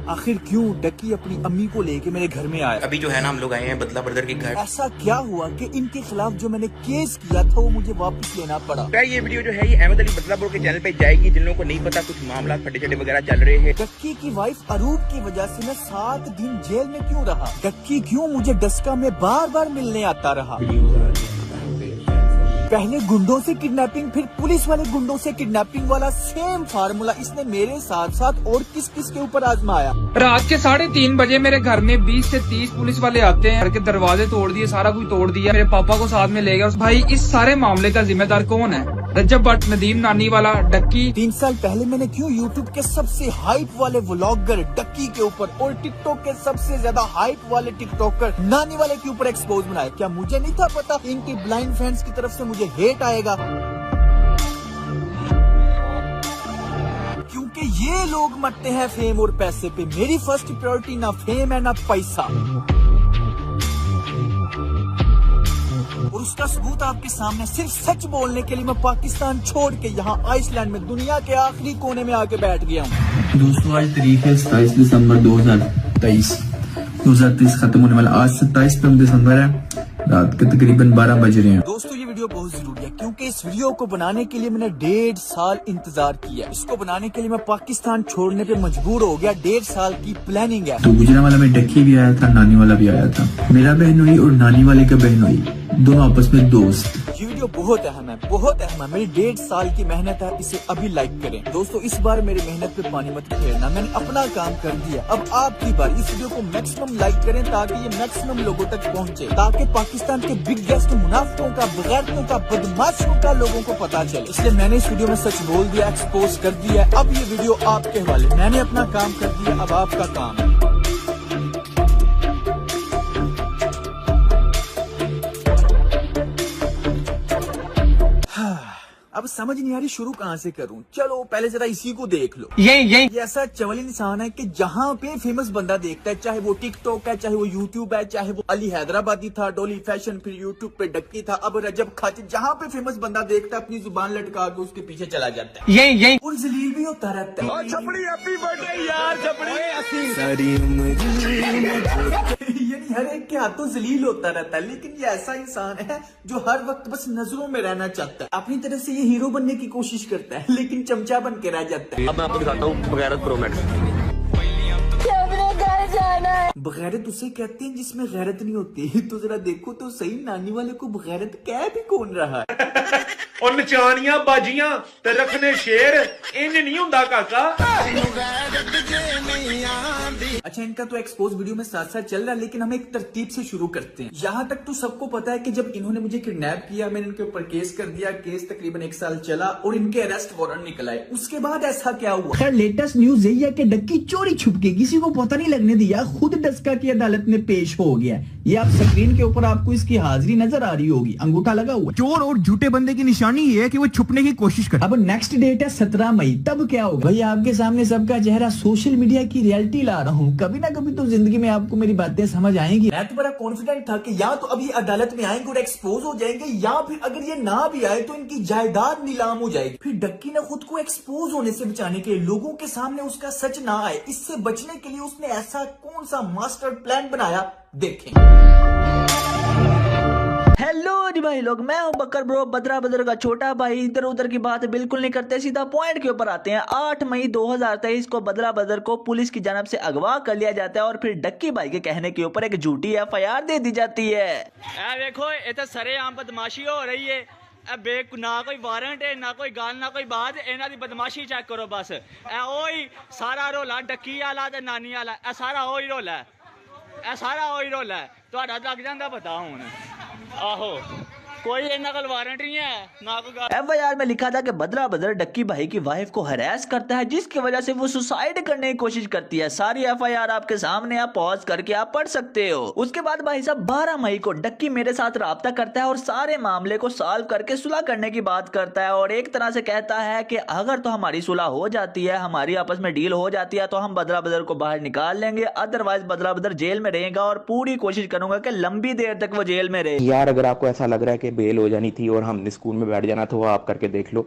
आखिर क्यों डक्की अपनी अम्मी को लेके मेरे घर में आया? अभी जो है ना हम लोग आए हैं बदला ब्रदर के घर। ऐसा क्या हुआ कि इनके खिलाफ जो मैंने केस किया था वो मुझे वापस लेना पड़ा? ये वीडियो जो है ये अहमद अली बदला ब्रो के चैनल पे जाएगी। जिन लोगों को नहीं पता कुछ मामला फटे चटे वगैरह चल रहे हैं। डक्की की वाइफ अरूप की वजह से मैं 7 दिन जेल में क्यों रहा? डक्की क्यों मुझे डस्का में बार बार मिलने आता रहा? पहले गुंडों से किडनैपिंग, फिर पुलिस वाले गुंडों से किडनैपिंग वाला सेम फार्मूला इसने मेरे साथ साथ और किस किस के ऊपर आजमाया? रात के 3:30 बजे मेरे घर में 20 से 30 पुलिस वाले आते हैं। घर के दरवाजे तोड़ दिए, सारा कुछ तोड़ दिया, मेरे पापा को साथ में ले गया। भाई इस सारे मामले का जिम्मेदार कौन है? रजब भट्ट, नदीम नानी वाला, डक्की। 3 साल पहले मैंने क्यों यूट्यूब के सबसे हाइप वाले व्लॉगर डक्की के ऊपर और टिकटॉक के सबसे ज्यादा हाइप वाले टिकटॉकर नानी वाले के ऊपर एक्सपोज बनाया? क्या मुझे नहीं था पता इनकी ब्लाइंड फैंस की तरफ से मुझे हेट आएगा? क्योंकि ये लोग मरते हैं फेम और पैसे पे। मेरी फर्स्ट प्रायोरिटी ना फेम है ना पैसा। और उसका सबूत आपके सामने, सिर्फ सच बोलने के लिए मैं पाकिस्तान छोड़ के यहाँ आइसलैंड में दुनिया के आखिरी कोने में आके बैठ गया हूँ। दोस्तों आज तारीख है 27 दिसंबर 2023 खत्म होने वाला। आज 27 दिसंबर है, रात के तकरीबन 12 बज रहे हैं। दोस्तों ये वीडियो बहुत जरूरी है क्योंकि इस वीडियो को बनाने के लिए मैंने 1.5 साल इंतजार किया। इसको बनाने के लिए मैं पाकिस्तान छोड़ने पे मजबूर हो गया। 1.5 साल की प्लानिंग है। तो गुजरा वाला में डक्की भी आया था, नानी वाला भी आया था। मेरा बहन हुई और नानी वाले का बहन हुई, दोनों आपस में दोस्त। ये वीडियो बहुत अहम है, बहुत अहम है। मेरी 1.5 साल की मेहनत है, इसे अभी लाइक करें। दोस्तों इस बार मेरी मेहनत पे पानी मत फेरना, मैंने अपना काम कर दिया। अब आपकी बार, इस वीडियो को मैक्सिमम लाइक करें ताकि ये मैक्सिमम लोगों तक पहुंचे, ताकि पाकिस्तान के बिगेस्ट मुनाफिकों का, बगैरतों का, बदमाशों का लोगों को पता चले। इसलिए मैंने इस वीडियो में सच बोल दिया, एक्सपोज कर दिया। अब ये वीडियो आपके हवाले। मैंने अपना काम कर दिया, अब आपका काम है। अब समझ नहीं आ रही शुरू कहाँ से करूं। चलो पहले जरा इसी को देख लो। ये ऐसा चवल इंसान है कि जहाँ पे फेमस बंदा देखता है, चाहे वो टिकटॉक है, चाहे वो यूट्यूब है, चाहे वो अली हैदराबादी था, डोली फैशन, फिर यूट्यूब पे डक्की था, अब रजब खाच, जहाँ पे फेमस बंदा देखता है अपनी जुबान लटका के उसके पीछे चला जाता है। ये और जलील भी होता रहता है। छपड़ी हैप्पी बर्थडे यार, छपड़ी सारी यानी हर एक के हाथों जलील होता रहता है। लेकिन ये ऐसा इंसान है जो हर वक्त बस नजरों में रहना चाहता है। अपनी तरफ से ये हीरो बनने की कोशिश करता है लेकिन चमचा बन के रह जाता है। अब मैं आपको दिखाता हूँ बगैरत प्रो मैक्स। बगैरत उसे कहते हैं जिसमें गैरत नहीं होती। तो जरा देखो तो सही, नानी वाले को बगैरत कह भी कौन रहा है? और नचानियां बाजियां ते रखने शेर इन नहीं हुंदा काका। अच्छा इनका तो एक्सपोज वीडियो में साथ साथ चल रहा है, लेकिन हम एक तरतीब से शुरू करते हैं। यहाँ तक तो सबको पता है कि जब इन्होंने मुझे किडनैप किया, मैंने इनके ऊपर केस कर दिया। केस तकरीबन 1 साल चला और इनके अरेस्ट वारंट निकल आए। उसके बाद ऐसा क्या हुआ? खैर लेटेस्ट न्यूज यही है कि डक्की चोरी छुप के, किसी को पता नहीं लगने दिया, खुद डस्का की अदालत में पेश हो गया। ये आप स्क्रीन के ऊपर आपको इसकी हाजिरी नजर आ रही होगी, अंगूठा लगा हुआ। चोर और झूठे बंदे की निशानी ये है कि वो छुपने की कोशिश करे। अब नेक्स्ट डेट है 17 मई। तब क्या होगा? भाई आपके सामने सबका चेहरा, सोशल मीडिया की रियलिटी ला रहा हूँ। कभी ना कभी तो जिंदगी में आपको मेरी बातें समझ आएंगी। मैं तो बड़ा कॉन्फिडेंट था कि या तो अभी अदालत में आएंगे और एक्सपोज हो जाएंगे, या फिर अगर ये ना भी आए तो इनकी जायदाद नीलाम हो जाएगी। फिर डक्की ने खुद को एक्सपोज होने से बचाने के लिए, लोगों के सामने उसका सच ना आए, इससे बचने के लिए उसने ऐसा कौन सा मास्टर प्लान बनाया, देखें। हेलो जी भाई लोग, मैं हूं बकर ब्रो, बदरा बदर का छोटा भाई। इधर उधर की बात बिल्कुल नहीं करते, सीधा पॉइंट के ऊपर आते हैं। 8 मई 2023 को बदरा बदर को पुलिस की जानब से अगवा कर लिया जाता है और फिर डक्की भाई के कहने के ऊपर एक झूठी FIR दे दी जाती है। देखो ये तो सरेआम बदमाशी हो रही है। ना कोई वारंट है, ना कोई गाल, ना कोई बात। इन्हां दी बदमाशी चेक करो बस। ओही सारा रोला डक्की वाला ते नानी वाला, सारा ओही रोला है, सारा ओही रोला है। तुहाडा लग जांदा पता हुण। आहो कोई इन्हां कोल वारंट नहीं है, ना कोई FIR में लिखा था कि बदरा बदर डक्की भाई की वाइफ को हरास करता है, जिसकी वजह से वो सुसाइड करने की कोशिश करती है। सारी FIR आपके सामने, आप पॉज करके आप पढ़ सकते हो। उसके बाद भाई साहब 12 मई को डक्की मेरे साथ राब्ता करता है और सारे मामले को सॉल्व करके सुलह करने की बात करता है। और एक तरह से कहता है कि अगर तो हमारी सुलह हो जाती है, हमारी आपस में डील हो जाती है, तो हम बदरा बदर को बाहर निकाल लेंगे। अदरवाइज बदरा बदर जेल में रहेगा और पूरी कोशिश करूंगा कि लंबी देर तक वो जेल में रहे। यार अगर आपको ऐसा लग रहा है कि बेल हो जानी थी और हमने स्कूल में बैठ जाना था, वो आप करके देख लो।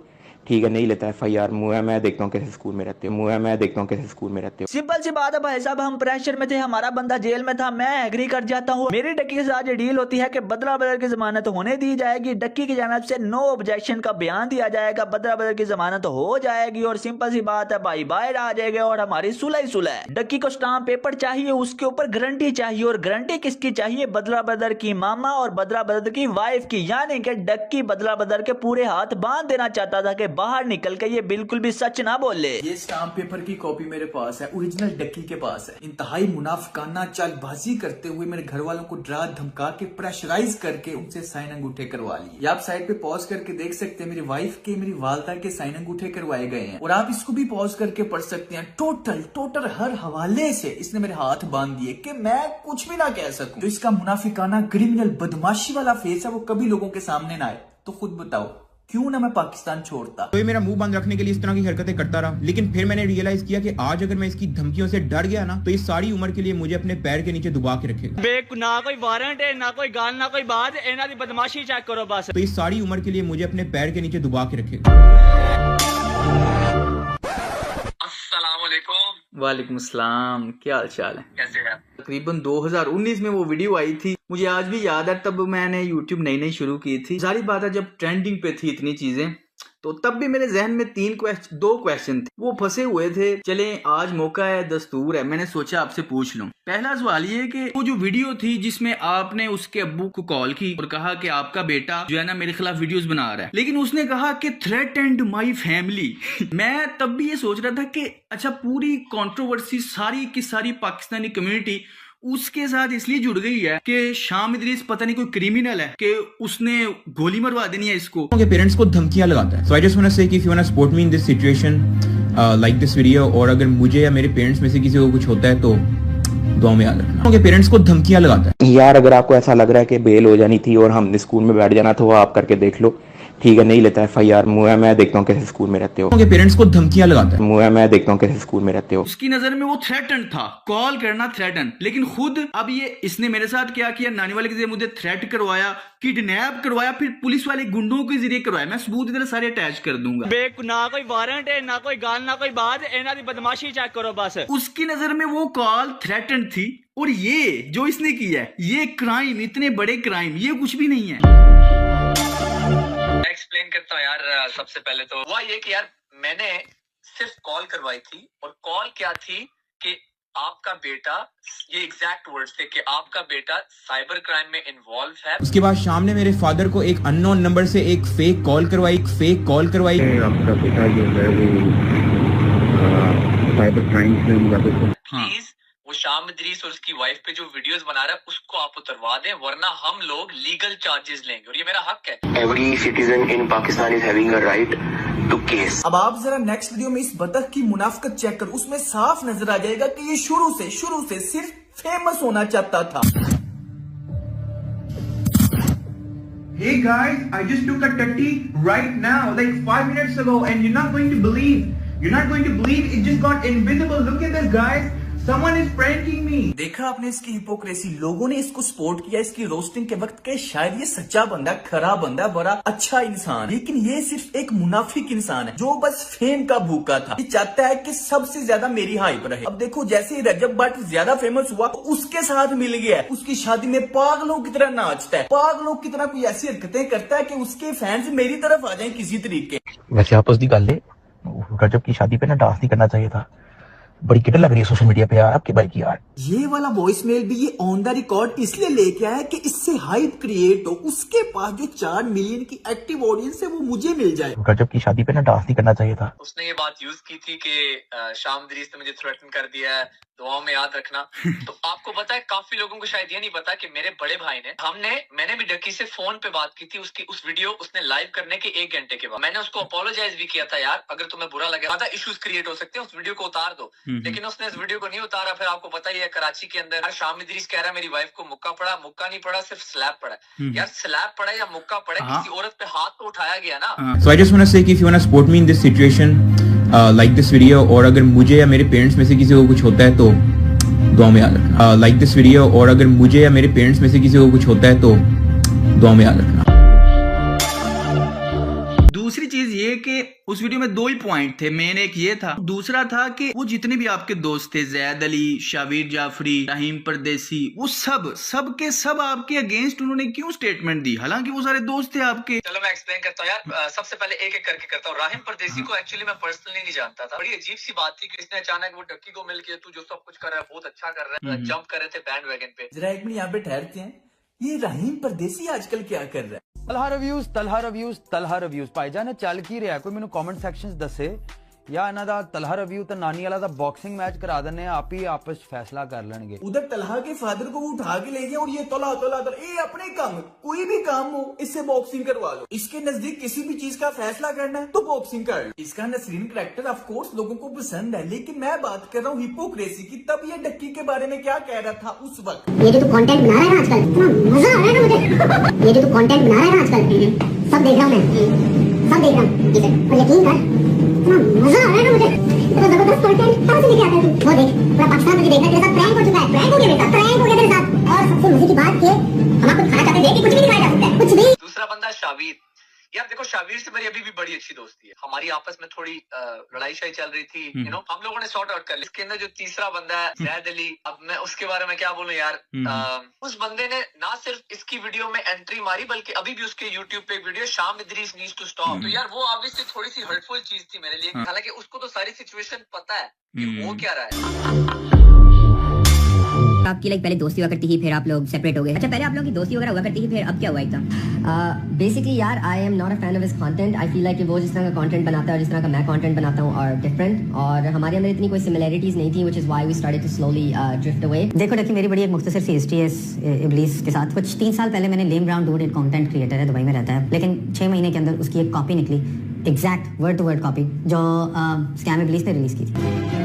ठीक है, नहीं लेता FIR। मुँह है, मैं देखता हूँ कैसे स्कूल में रहते हो। मुँह है, मैं देखता हूँ कैसे स्कूल में रहते हो। सिंपल सी बात है भाई साहब, हम प्रेशर में थे, हमारा बंदा जेल में था, मैं एग्री कर जाता हूँ। मेरी डक्की के साथ ये डील होती है कि बदला बदल की जमानत होने दी जाएगी, डक्की की जानब से नो ऑब्जेक्शन का बयान दिया जाएगा, बदला बदल की जमानत हो जाएगी और सिंपल सी बात है भाई बाहर आ जाएगा और हमारी सुलह ही सुलह है। डक्की को स्टाम्प पेपर चाहिए, उसके ऊपर गारंटी चाहिए और गारंटी किसकी चाहिए? बदला बदल की मामा और बदला बदल की वाइफ की, यानी कि डक्की बदला बदल के पूरे हाथ बांध देना चाहता था कि बाहर निकल के ये बिल्कुल भी सच ना बोले। ये स्टाम्प पेपर की कॉपी मेरे पास है, ओरिजिनल डक्की के पास है। इंतहाई मुनाफिकाना चालबाजी करते हुए मेरे घर वालों को डरा धमका के प्रेशराइज करके उनसे साइन अंगूठे करवा लिए। ये आप साइड पे पॉज करके देख सकते हैं, मेरी वाइफ के, मेरी वालदा के साइन अंगूठे करवाए गए हैं और आप इसको भी पॉज करके पढ़ सकते हैं। टोटल हर हवाले से इसने मेरे हाथ बांध दिए कि मैं कुछ भी ना कह सकूं। तो इसका मुनाफिकाना क्रिमिनल बदमाशी वाला फेस है, वो कभी लोगों के सामने ना आए। तो खुद बताओ क्यों ना मैं पाकिस्तान छोड़ता। तो ये मेरा मुंह बंद रखने के लिए इस तरह की हरकतें करता रहा, लेकिन फिर मैंने रियलाइज किया कि आज अगर मैं इसकी धमकियों से डर गया ना तो ये सारी उम्र के लिए मुझे अपने पैर के नीचे दबा के रखेगा। ना कोई वारंट है, ना कोई गाल, ना कोई बात, इन्हां दी बदमाशी चेक करो बस। तो ये सारी उम्र के लिए मुझे अपने पैर के नीचे दबा के रखेगा। वालेकुम सलाम, क्या हाल चाल है? कैसे हैं? तकरीबन 2019 में वो वीडियो आई थी, मुझे आज भी याद है। तब मैंने YouTube नई शुरू की थी। सारी बात है जब ट्रेंडिंग पे थी इतनी चीजें, तो तब भी मेरे जहन में दो क्वेश्चन थे, वो फंसे हुए थे। चले आज मौका है, दस्तूर है, मैंने सोचा आपसे पूछ लूं। पहला सवाल ये कि वो जो वीडियो थी जिसमें आपने उसके अब्बू को कॉल की और कहा कि आपका बेटा जो है ना मेरे खिलाफ वीडियोस बना रहा है, लेकिन उसने कहा कि थ्रेटेंड माय फैमिली। मैं तब भी ये सोच रहा था कि अच्छा, पूरी कंट्रोवर्सी सारी की सारी पाकिस्तानी कम्युनिटी उसके साथ इसलिए जुड़ गई है कि शाम इदरीस पता नहीं कोई क्रिमिनल है कि उसने गोली मरवा देनी है इसको। उनके पेरेंट्स को धमकियां लगाता है। So I just want to say कि if you want to support me in this situation like this video, और अगर मुझे या मेरे पेरेंट्स में से किसी को कुछ होता है तो दुआ में याद रखना। उनके पेरेंट्स को धमकियां लगाता है। यार अगर आपको ऐसा लग रहा है कि बेल हो जानी थी और हमने स्कूल में बैठ जाना तो वो आप करके देख लो। ठीक है, नहीं लेता FIR। मुँह है, मैं देखता हूँ कैसे स्कूल में रहते हो। उनके पेरेंट्स को धमकियां लगाता है। मुँह है, मैं देखता हूँ कैसे स्कूल में रहते हो। उसकी नजर में वो थ्रेटन था, कॉल करना थ्रेटन, लेकिन खुद अब ये इसने मेरे साथ क्या किया, नानी वाले के जरिए मुझे थ्रेट करवाया, किडनैप करवाया, फिर पुलिस वाले गुंडों के जरिए करवाया। मैं सबूत इधर सारे अटैच कर दूंगा। ना कोई वारंट है, ना कोई गाल, ना कोई बात, इन्हां दी बदमाशी चेक करो बस। उसकी नजर में वो कॉल थ्रेटन थी और ये जो इसने किया है, ये क्राइम, इतने बड़े क्राइम, ये कुछ भी नहीं है। एक्सप्लेन करता हूँ यार। सबसे पहले तो हुआ ये कि यार मैंने सिर्फ कॉल करवाई थी, और कॉल क्या थी कि आपका बेटा, ये एग्जैक्ट वर्ड्स थे कि आपका बेटा साइबर क्राइम में इन्वॉल्व है। उसके बाद शाम ने मेरे फादर को एक अननोन नंबर से एक फेक कॉल करवाई। आपका बेटा जो है वो साइबर क्राइम में मुलव्वस है। प्लीज वो शाम इदरीस और उसकी वाइफ पे जो वीडियोस बना रहा है उसको आप उतरवा दें, वरना हम लोग लीगल चार्जेस लेंगे और ये मेरा हक है। Every citizen in Pakistan is having a right to case. अब आप जरा नेक्स्ट वीडियो में इस बतख की मुनाफिकत चेक कर, उसमें साफ नजर आ जाएगा कि ये शुरू से सिर्फ फेमस होना चाहता था। Hey guys, I just took a tutty right now, like 5 minutes ago, and you're not going to believe it just got invisible. Look at this, guys. Someone is pranking me. देखा आपने इसकी hypocrisy, लोगों ने इसको support किया इसकी roasting के वक्त के शायद ये सच्चा बंदा, खरा बंदा, बड़ा अच्छा इंसान, लेकिन ये सिर्फ एक मुनाफिक इंसान है जो बस फेम का भूखा था। ये चाहता है कि सबसे ज्यादा मेरी हाइप रहे। अब देखो जैसे ही रजब भट्ट ज्यादा फेमस हुआ तो उसके साथ मिल गया, उसकी शादी में पागलों की तरह नाचता है, पागलों की तरह कोई ऐसी हरकतें करता है कि उसके फैंस मेरी तरफ आ जाए किसी तरीके। वैसे आपस दी गल है, रजब की शादी पे ना डांस नहीं करना चाहिए था। बड़ी किट लग रही है सोशल मीडिया पे यार आपके भाई की यार। ये वाला वॉइस मेल भी ये ऑन द रिकॉर्ड इसलिए लेके आया कि इससे हाइप क्रिएट हो, उसके पास जो 4 मिलियन की एक्टिव ऑडियंस है वो मुझे मिल जाए। रजब की शादी पे ना डांस नहीं करना चाहिए था। उसने ये बात यूज की थी कि शाम इदरीस ने मुझे थ्रेटन कर दिया है, दुआओं में याद रखना। तो आपको पता है, काफी लोगों को शायद ये नहीं पता कि मेरे बड़े भाई ने मैंने भी डक्की से फोन पे बात की थी। उस वीडियो उसने लाइव करने के 1 घंटे के बाद मैंने उसको अपोलोजाइज भी किया था, यार अगर तुम्हें बुरा लगे, ज्यादा इश्यूज क्रिएट हो सकते हैं, उस वीडियो को उतार दो। लेकिन उसने इस वीडियो को नहीं उतारा। फिर आपको पता ही है कराची के अंदर शाम इदरीस कह रहा है मेरी वाइफ को मुक्का पड़ा, मुक्का नहीं पड़ा, सिर्फ स्लैप पड़ा। यार स्लैप पड़ा या मुक्का पड़ा, किसी औरत पे हाथ तो उठाया गया ना। So I just want to say कि if you want to support me in this situation, like this video, और अगर मुझे या मेरे पेरेंट्स में से किसी को कुछ होता है तो दुआ में याद रखना। लाइक दिस वीडियो, और अगर मुझे या मेरे पेरेंट्स में से किसी को कुछ होता है तो दुआ में याद रखना। दूसरी चीज ये कि उस वीडियो में 2 ही पॉइंट थे, मेन एक ये था, दूसरा था कि वो जितने भी आपके दोस्त थे, जैद अली, शावीर जाफरी, रहीम परदेसी, वो सब के सब आपके अगेंस्ट उन्होंने क्यों स्टेटमेंट दी, हालांकि वो सारे दोस्त थे आपके। चलो मैं एक्सप्लेन करता हूँ यार, सबसे पहले एक एक करके करता हूँ। राहिम परदेसी को एक्चुअली मैं पर्सनली नहीं जानता था। बड़ी अजीब सी बात थी कि इसने अचानक वो डक्की को मिल के तू जो सब कुछ कर रहा है बहुत अच्छा कर रहा है, जंप कर रहे थे बैंड वैगन पे। जरा एक मिनट यहाँ पे ठहरते हैं, ये रहीम परदेसी आजकल क्या कर रहा है? तलहा रिव्यूज भाईजान चल की रहा, कोई मैंने कमेंट सेक्शन दसे या इन्हां दा तलहा रिव्यू ते नानी वाला दा बॉक्सिंग मैच करा देने, आप ही आपस फैसला कर लेंगे। उधर तलहा के फादर को वो उठा के ले गया और ये तला ये अपने काम, कोई भी काम हो इससे बॉक्सिंग करवा लो। इसके नजदीक किसी भी चीज का फैसला करना है तो बॉक्सिंग कर लो। इसका नसरीन कैरेक्टर ऑफ कोर्स लोगों को पसंद है, लेकिन मैं बात कर रहा हूँ हिपोक्रेसी की। तब ये डक्की के बारे में क्या कह रहा था उस वक्त? ये जो तू कंटेंट बना रहा है ना आजकल, इतना मजा आ रहा है ना मुझे। ये जो तू कंटेंट बना रहा है ना आजकल, सब देख रहा हूँ मैं, सब देख रहा हूँ, और यकीन कर इतना मजा आ रहा है ना मुझे। इतना जबरदस्त कंटेंट कहाँ से लेके आता है तू? वो देख पूरा पाकिस्तान तुझे देख रहा है, तेरे साथ प्रैंक हो चुका है, प्रैंक हो गया बेटा, प्रैंक हो गया तेरे साथ। और सबसे मजे की बात ये, हम आपको खाना चाहते थे कि कुछ भी नहीं खाया जा सकता है, कुछ भी। दूसरा बंदा शावीर, यार देखो शावीर से मेरी अभी भी बड़ी अच्छी दोस्ती है, हमारी आपस में थोड़ी लड़ाई शाई चल रही थी, हम लोगों ने सॉर्ट आउट कर लिया। इसके अंदर जो तीसरा बंदा है जैद अली, अब मैं उसके बारे में क्या बोलूं यार, उस बंदे ने ना सिर्फ इसकी वीडियो में एंट्री मारी बल्कि अभी भी उसके यूट्यूब पे एक वीडियो शाम इदरीस नीड्स टू स्टॉप, तो यार वो ऑब्वियसली थोड़ी सी हर्टफुल चीज थी मेरे लिए, हालांकि उसको तो सारी सिचुएशन पता है कि हो क्या रहा है। आपकी लाइक पहले दोस्ती हुआ करती थी, फिर आप लोग सेपरेट हो गए। अच्छा, पहले आप लोगों की दोस्ती वगैरह हुआ करती थी, फिर अब क्या हुआ एकदम? बेसिकली यार I am not a fan of his content. I feel like कि वो जिस तरह का कंटेंट बनाता है और जिस तरह का मैं कंटेंट बनाता हूँ और डिफरेंट, और हमारे अंदर इतनी कोई सिमिलरिटीज नहीं थी, which is why we started to slowly drift away. देखो डक्की, मेरी बड़ी एक मुख्तसर सी हिस्ट्री है इस इब्लीस के साथ। कुछ 3 साल पहले मैंने लेम ब्राउन डूड, एक कंटेंट क्रिएटर है, दुबई में रहता है, लेकिन 6 महीने के अंदर उसकी एक कॉपी निकली, exact word to word copy, जो स्कैम इब्लीस ने रिलीज की थी।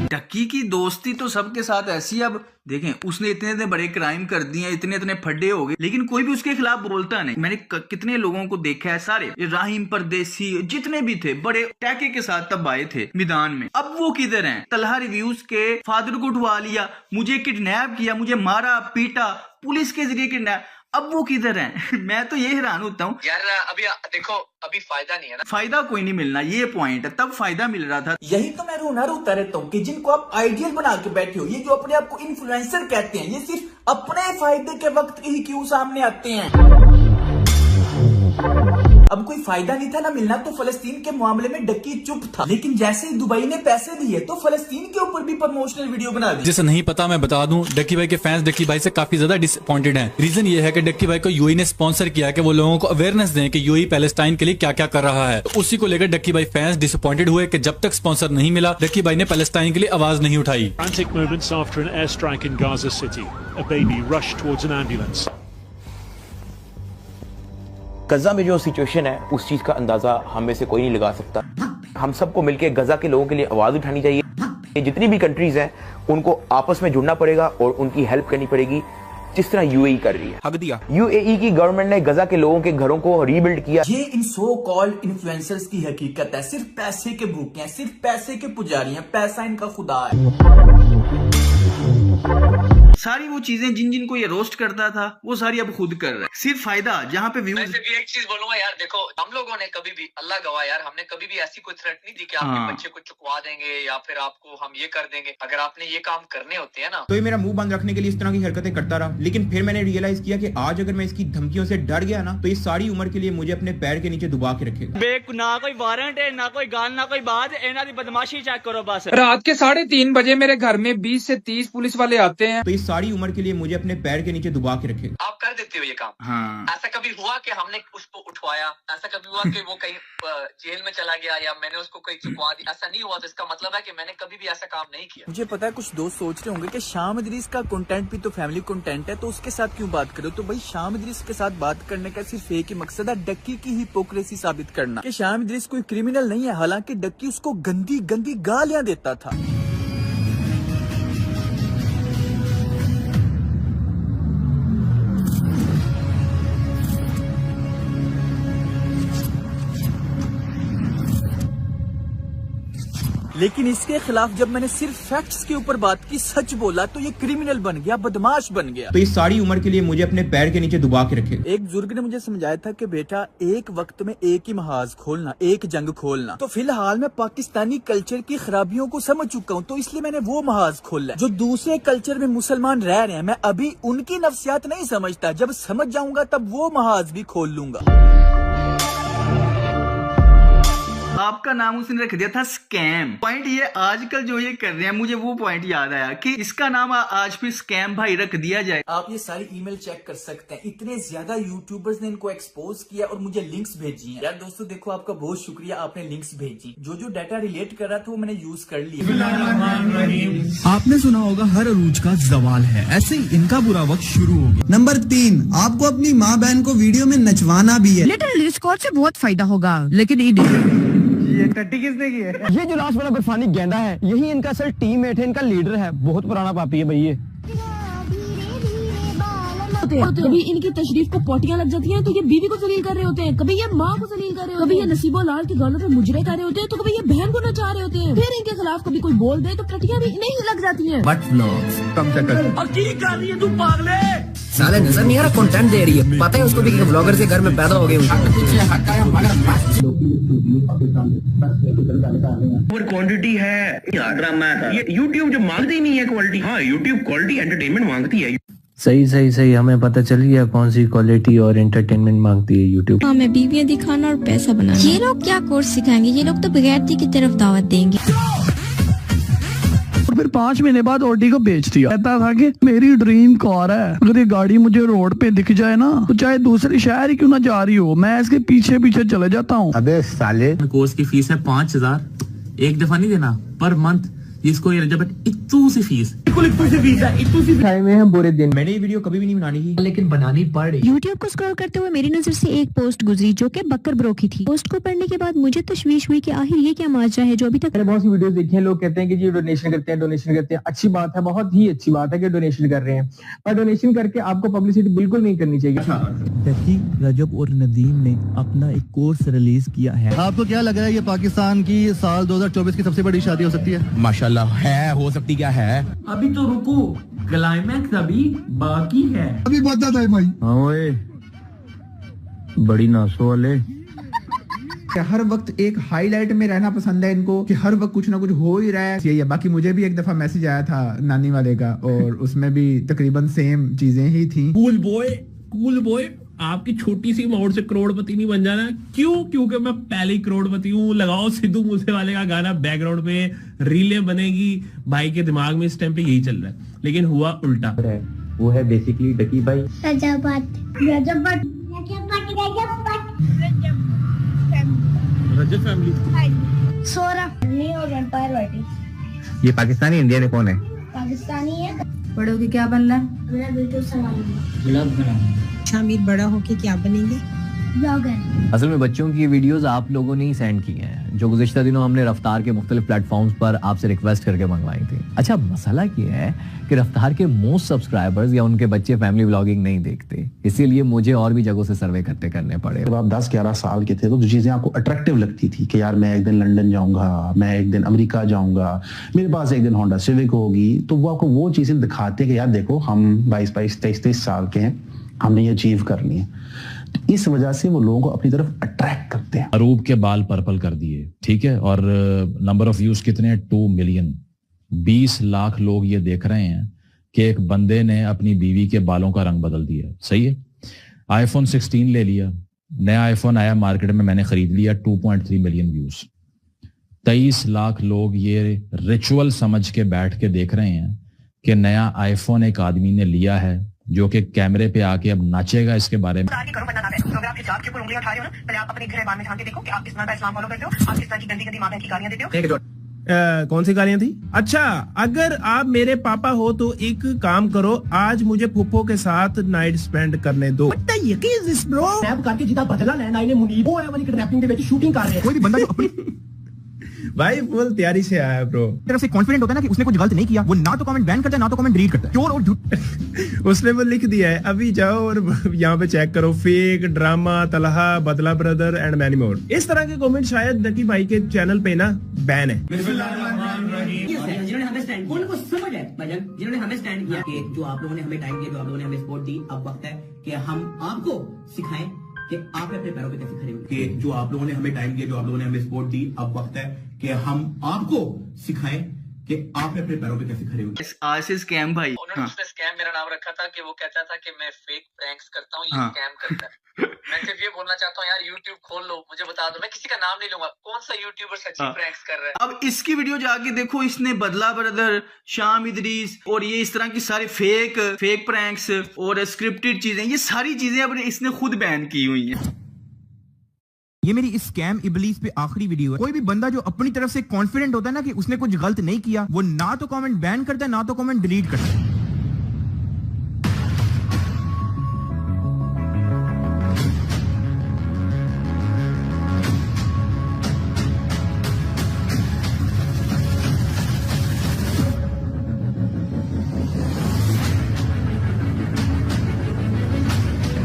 डक्की की दोस्ती तो सबके साथ ऐसी, अब देखें उसने इतने बड़े क्राइम कर दिए, इतने फड्डे हो गए, लेकिन कोई भी उसके खिलाफ बोलता नहीं। मैंने कितने लोगों को देखा है, सारे राहिम परदेसी जितने भी थे बड़े टैके के साथ तब आए थे मैदान में। अब वो किधर हैं? तलहा रिव्यूज के फादर को उठवा लिया, मुझे किडनैप किया, मुझे मारा पीटा, पुलिस के जरिए किडनैप, अब वो किधर हैं? मैं तो ये हैरान होता हूँ यार। अभी देखो अभी फायदा नहीं है ना, फायदा कोई नहीं मिलना, ये पॉइंट है। तब फायदा मिल रहा था। यही तो मैं रोता रहता हूँ कि जिनको आप आइडियल बना के बैठे हो, ये जो अपने आप को इन्फ्लुएंसर कहते हैं, ये सिर्फ अपने फायदे के वक्त ही क्यों सामने आते हैं। अब कोई फायदा नहीं था ना मिलना, तो फलस्तीन के मामले में डक्की चुप था, लेकिन जैसे ही दुबई ने पैसे दिए तो फलस्तीन के ऊपर भी प्रमोशनल वीडियो बना दी। जिसे नहीं पता मैं बता दूं, डक्की भाई के फैंस डक्की भाई से काफी ज्यादा डिसअपॉइंटेड हैं। रीजन ये है कि डक्की भाई को यूएई ने स्पॉन्सर किया कि वो लोगों को अवेयरनेस दें कि यूएई पैलेस्टाइन के लिए क्या क्या कर रहा है। तो उसी को लेकर डक्की भाई फैंस डिसअपॉइंटेड हुए कि जब तक स्पॉन्सर नहीं मिला डक्की भाई ने पैलेस्टाइन के लिए आवाज नहीं उठाई। Frantic moments after an airstrike in Gaza City, a baby rushed towards an ambulance. गजा में जो सिचुएशन है उस चीज का अंदाजा हम में से कोई नहीं लगा सकता। हम सबको मिलकर गजा के लोगों के लिए आवाज उठानी चाहिए। जितनी भी कंट्रीज हैं उनको आपस में जुड़ना पड़ेगा और उनकी हेल्प करनी पड़ेगी, जिस तरह यूएई कर रही है। हक दिया। यूएई की गवर्नमेंट ने गजा के लोगों के घरों को रीबिल्ड किया। ये इन सो कॉल्ड इन्फ्लुएंसर्स की हकीकत है, सिर्फ पैसे के भूखे हैं, सिर्फ पैसे के पुजारी हैं, पैसा इनका खुदा है। सारी वो चीजें जिनको ये रोस्ट करता था वो सारी अब खुद कर रहा है, सिर्फ फायदा जहाँ पे व्यूज। मैं सिर्फ एक चीज बोलूंगा यार, देखो हम लोगों ने कभी भी, अल्लाह गवाह यार, हमने कभी भी ऐसी कोई थ्रेट नहीं दी कि आपके बच्चे को चुकवा देंगे या फिर आपको हम ये कर देंगे। अगर आपने ये काम करने होते हैं ना, तो ये मेरा मुंह बंद रखने के लिए इस तरह की हरकतें करता रहा, लेकिन फिर मैंने रियलाइज किया कि आज अगर मैं इसकी धमकियों से डर गया ना, तो ये सारी उम्र के लिए मुझे अपने पैर के नीचे दबा के रखेगा। ना कोई वारंट है, ना कोई गाल, ना कोई बात, इन्हां दी बदमाशी चेक करो बस। रात के 3:30 बजे मेरे घर में 20 से 30 पुलिस वाले आते हैं, तो ये सारी उम्र के लिए मुझे अपने पैर के नीचे दबा के रखेगा। आप कर देते हो ये काम। हाँ। ऐसा कभी हुआ कि हमने उसको उठवाया? ऐसा कभी हुआ कि वो कहीं जेल में चला गया या मैंने उसको कहीं चुकवा दिया? ऐसा नहीं हुआ, तो इसका मतलब है कि मैंने कभी भी ऐसा काम नहीं किया। मुझे पता है कुछ दोस्त सोच रहे होंगे कि शाम इदरीस का कंटेंट भी तो फैमिली कंटेंट है, तो उसके साथ क्यों बात करो? तो भाई शाम इदरीस के साथ बात करने का सिर्फ एक ही मकसद है, डक्की की हिपोक्रेसी साबित करना कि शाम इदरीस कोई क्रिमिनल नहीं है, हालांकि डक्की उसको गंदी गंदी गालियां देता था। लेकिन इसके खिलाफ जब मैंने सिर्फ फैक्ट्स के ऊपर बात की, सच बोला, तो ये क्रिमिनल बन गया, बदमाश बन गया। तो इस सारी उम्र के लिए मुझे अपने पैर के नीचे दबा के रखे। एक बुजुर्ग ने मुझे समझाया था कि बेटा एक वक्त में एक ही महाज खोलना, एक जंग खोलना। तो फिलहाल मैं पाकिस्तानी कल्चर की खराबियों को समझ चुका हूँ, तो इसलिए मैंने वो महाज खोला जो दूसरे कल्चर में मुसलमान रह रहे हैं। मैं अभी उनकी नफ्सियात नहीं समझता, जब समझ जाऊंगा तब वो महाज भी खोल लूंगा। आपका नाम उसने रख दिया था स्कैम। पॉइंट ये आजकल जो ये कर रहे हैं, मुझे वो पॉइंट याद आया कि इसका नाम आज भी स्कैम भाई रख दिया जाए। आप ये सारी ईमेल चेक कर सकते हैं, इतने ज्यादा यूट्यूबर्स ने इनको एक्सपोज किया और मुझे लिंक्स भेजी हैं। यार दोस्तों देखो, आपका बहुत शुक्रिया, आपने लिंक्स भेजी। जो डाटा रिलेट कर रहा था वो मैंने यूज कर लिया। आपने सुना होगा हर अरूज का जवाल है, ऐसे ही इनका बुरा वक्त शुरू हो गया। नंबर 3, आपको अपनी माँ बहन को वीडियो में नचवाना भी है। लिटिल स्कॉट से बहुत फायदा होगा, लेकिन ये टट्टी किसने की है? ये जो लास्ट वाला बर्फानी गेंदा है, यही इनका असल टीममेट है, इनका लीडर है। बहुत पुराना पापी है भाई ये। कभी इनकी तशरीफ को पोटियां लग जाती हैं तो ये बीवी को जलील कर रहे होते हैं, कभी ये माँ को जलील कर रहे होते हैं, कभी ये नसीबो लाल के गालों पे मुजरे कर रहे होते हैं, तो कभी ये बहन को नचा रहे होते हैं। फिर इनके खिलाफ कभी कोई बोल दे तो टटियां भी नहीं लग जाती हैं। बट व्लॉग्स कम से कम। और की कर रही है तू पागले? साले नजर नहीं आ रहा, कंटेंट दे रही है। पता है उसको भी कि ब्लॉगर के घर में पैदा हो गए। क्वांटिटी है, ड्रामा है। ये यूट्यूब जो मांगती ही नहीं है क्वालिटी। हाँ, यूट्यूब क्वालिटी एंटरटेनमेंट मांगती है। सही हमें पता चल गया कौन सी क्वालिटी और एंटरटेनमेंट मांगती है यूट्यूब। हमें बीवियां दिखाना और पैसा बनाना। ये लोग क्या कोर्स सिखाएंगे? ये लोग तो बगैरती की तरफ दावत देंगे। फिर 5 महीने बाद ऑडी को बेच दिया। कहता था कि मेरी ड्रीम कार है, अगर ये गाड़ी मुझे रोड पे दिख जाए ना, तो चाहे दूसरे शहर ही क्यों ना जा रही हो, मैं इसके पीछे पीछे चले जाता हूँ। अबे साले, कोर्स की फीस है 5000, एक दफा नहीं देना, पर मंथ। जिसको ये रजा बट इतू सी फीस खाए में हम बुरे दिन। मैंने ये वीडियो कभी भी नहीं बनानी थी, लेकिन बनानी पड़ रही। यूट्यूब को स्क्रॉल करते हुए मेरी नजर से एक पोस्ट गुजरी जो कि बकर ब्रो की थी। पोस्ट को पढ़ने के बाद मुझे तशवीश हुई कि आखिर ये क्या माजरा है जो अभी तक। मैंने बहुत सी वीडियोस देखी हैं, लोग कहते हैं कि जी डोनेशन करते हैं। अच्छी बात है, बहुत ही अच्छी बात है कि डोनेशन कर रहे हैं, पर डोनेशन करके आपको पब्लिसिटी बिल्कुल नहीं करनी चाहिए। रजब और नदीम ने अपना एक कोर्स रिलीज किया है। आपको क्या लग रहा है ये पाकिस्तान की साल 2024 की सबसे बड़ी शादी हो सकती है? माशाल्लाह है, हो सकती क्या है। अभी तो रुको, क्लाइमैक्स अभी बाकी है। अभी बता था भाई। हाँ ओए, बड़ी नासो वाले। हर वक्त एक हाईलाइट में रहना पसंद है इनको, कि हर वक्त कुछ ना कुछ हो ही रहा है। यही है। बाकी मुझे भी एक दफा मैसेज आया था नानी वाले का, और उसमें भी तकरीबन सेम चीजें ही थी। कूल बॉय, आपकी छोटी सी अमाउंट से करोड़पति नहीं बन जाना। क्यों? क्योंकि मैं पहले ही करोड़पति हूँ। लगाओ सिद्धू मूसेवाले का गाना बैकग्राउंड में, रीलें बनेगी। भाई के दिमाग में इस टाइम पे यही चल रहा है, लेकिन हुआ उल्टा। वो है बेसिकली डकी भाई। रजब फैमिली। ये पाकिस्तानी इंडियन है, कौन है? पाकिस्तानी है। बड़ों के क्या बनना? मेरा बिल्कुल सवाल। शामिर बड़ा होके क्या बनेंगे? ब्लॉगर। असल में बच्चों की ये वीडियोस आप लोगों ने ही सेंड की हैं, जो गुज़िश्ता दिनों हमने रफ्तार के मुख्तलिफ प्लेटफॉर्म्स पर आपसे रिक्वेस्ट करके मंगवाई थी। अच्छा, मसला ये है कि रफ्तार के मोस्ट सब्सक्राइबर्स या उनके बच्चे फैमिली व्लॉगिंग नहीं देखते, इसीलिए मुझे और भी जगहों से सर्वे करने पड़े। जब आप 10-11 साल के थे तो जो चीज़ें आपको अट्रैक्टिव लगती थी कि यार मैं एक दिन लंदन जाऊंगा, मैं एक दिन अमेरिका जाऊंगा, मेरे पास एक दिन होंडा सिविक होगी, तो वो आपको वो चीज़ें दिखाते हैं कि यार देखो हम 22-22, 23-23 साल के हैं, हमने ये अचीव करनी है। इस वजह से वो लोगों को अपनी तरफ अट्रैक्ट करते हैं। अरूब के बाल पर्पल कर दिए, ठीक है, और नंबर ऑफ व्यूज कितने हैं? 2 मिलियन। 20 लाख लोग ये देख रहे हैं कि एक बंदे ने अपनी बीवी के बालों का रंग बदल दिया। सही है। आईफोन 16 ले लिया, नया आईफोन आया मार्केट में, मैंने खरीद लिया, 2.3 मिलियन व्यूज। 23 लाख लोग ये रिचुअल समझ के बैठ के देख रहे हैं कि नया आईफोन एक आदमी ने लिया है जो कि कैमरे पे आके अब नाचेगा इसके बारे में। कौन सी गालियां थी? अच्छा, अगर आप मेरे पापा हो तो एक काम करो, आज मुझे पुप्पो के साथ नाइट स्पेंड करने दो। भाई फुल तैयारी से आया ब्रो। तरफ से कॉन्फिडेंट होता है ना कि उसने कुछ गलत नहीं किया, वो ना तो कमेंट बैन करता है ना तो कमेंट डिलीट करता है। चोर और झूठ उसने वो लिख दिया है, अभी जाओ और यहाँ पे चेक करो, फेक ड्रामा तलहा बदला ब्रदर एंड मैनी मोर। इस तरह के कमेंट शायद डकी भाई के चैनल पे ना बैन है। जिन्होंने हमें स्टैंड, उनको समझ है भाईजान, जिन्होंने हमें स्टैंड किया कि जो आप लोगों ने हमें टाइम दिया, जो आप लोगों ने हमें सपोर्ट दी, अब वक्त है कि हम आपको सिखाएं कि आप अपने पैरों पे कैसे खड़े हो। कि जो आप लोगों ने हमें टाइम दिया, जो आप लोगों ने हमें सपोर्ट दी, अब वक्त है कि हम आपको सिखाएं कि आप अपने पैरों पे कैसे खड़े हो। आज से स्कैम भाई, उन्होंने उसने स्कैम मेरा नाम रखा था कि वो कहता था कि मैं फेक प्रैंक्स करता हूँ, ये स्कैम करता है। मैं सिर्फ ये बोलना चाहता हूँ यार, YouTube खोल लो, मुझे बता दो, मैं किसी का नाम नहीं लूंगा, कौन सा यूट्यूबर सच्ची प्रैंक्स कर रहा है। अब इसकी वीडियो जाके देखो, इसने बदला ब्रदर, शाम इदरीस और ये इस तरह की सारी फेक प्रैंक्स और स्क्रिप्टेड चीजें, ये सारी चीजें अब इसने खुद बैन की हुई हैं। ये मेरी इस स्कैम इबलीस पे आखिरी वीडियो है। कोई भी बंदा जो अपनी तरफ से कॉन्फिडेंट होता है ना कि उसने कुछ गलत नहीं किया, वो ना तो कमेंट बैन करता है ना तो कमेंट डिलीट करता है।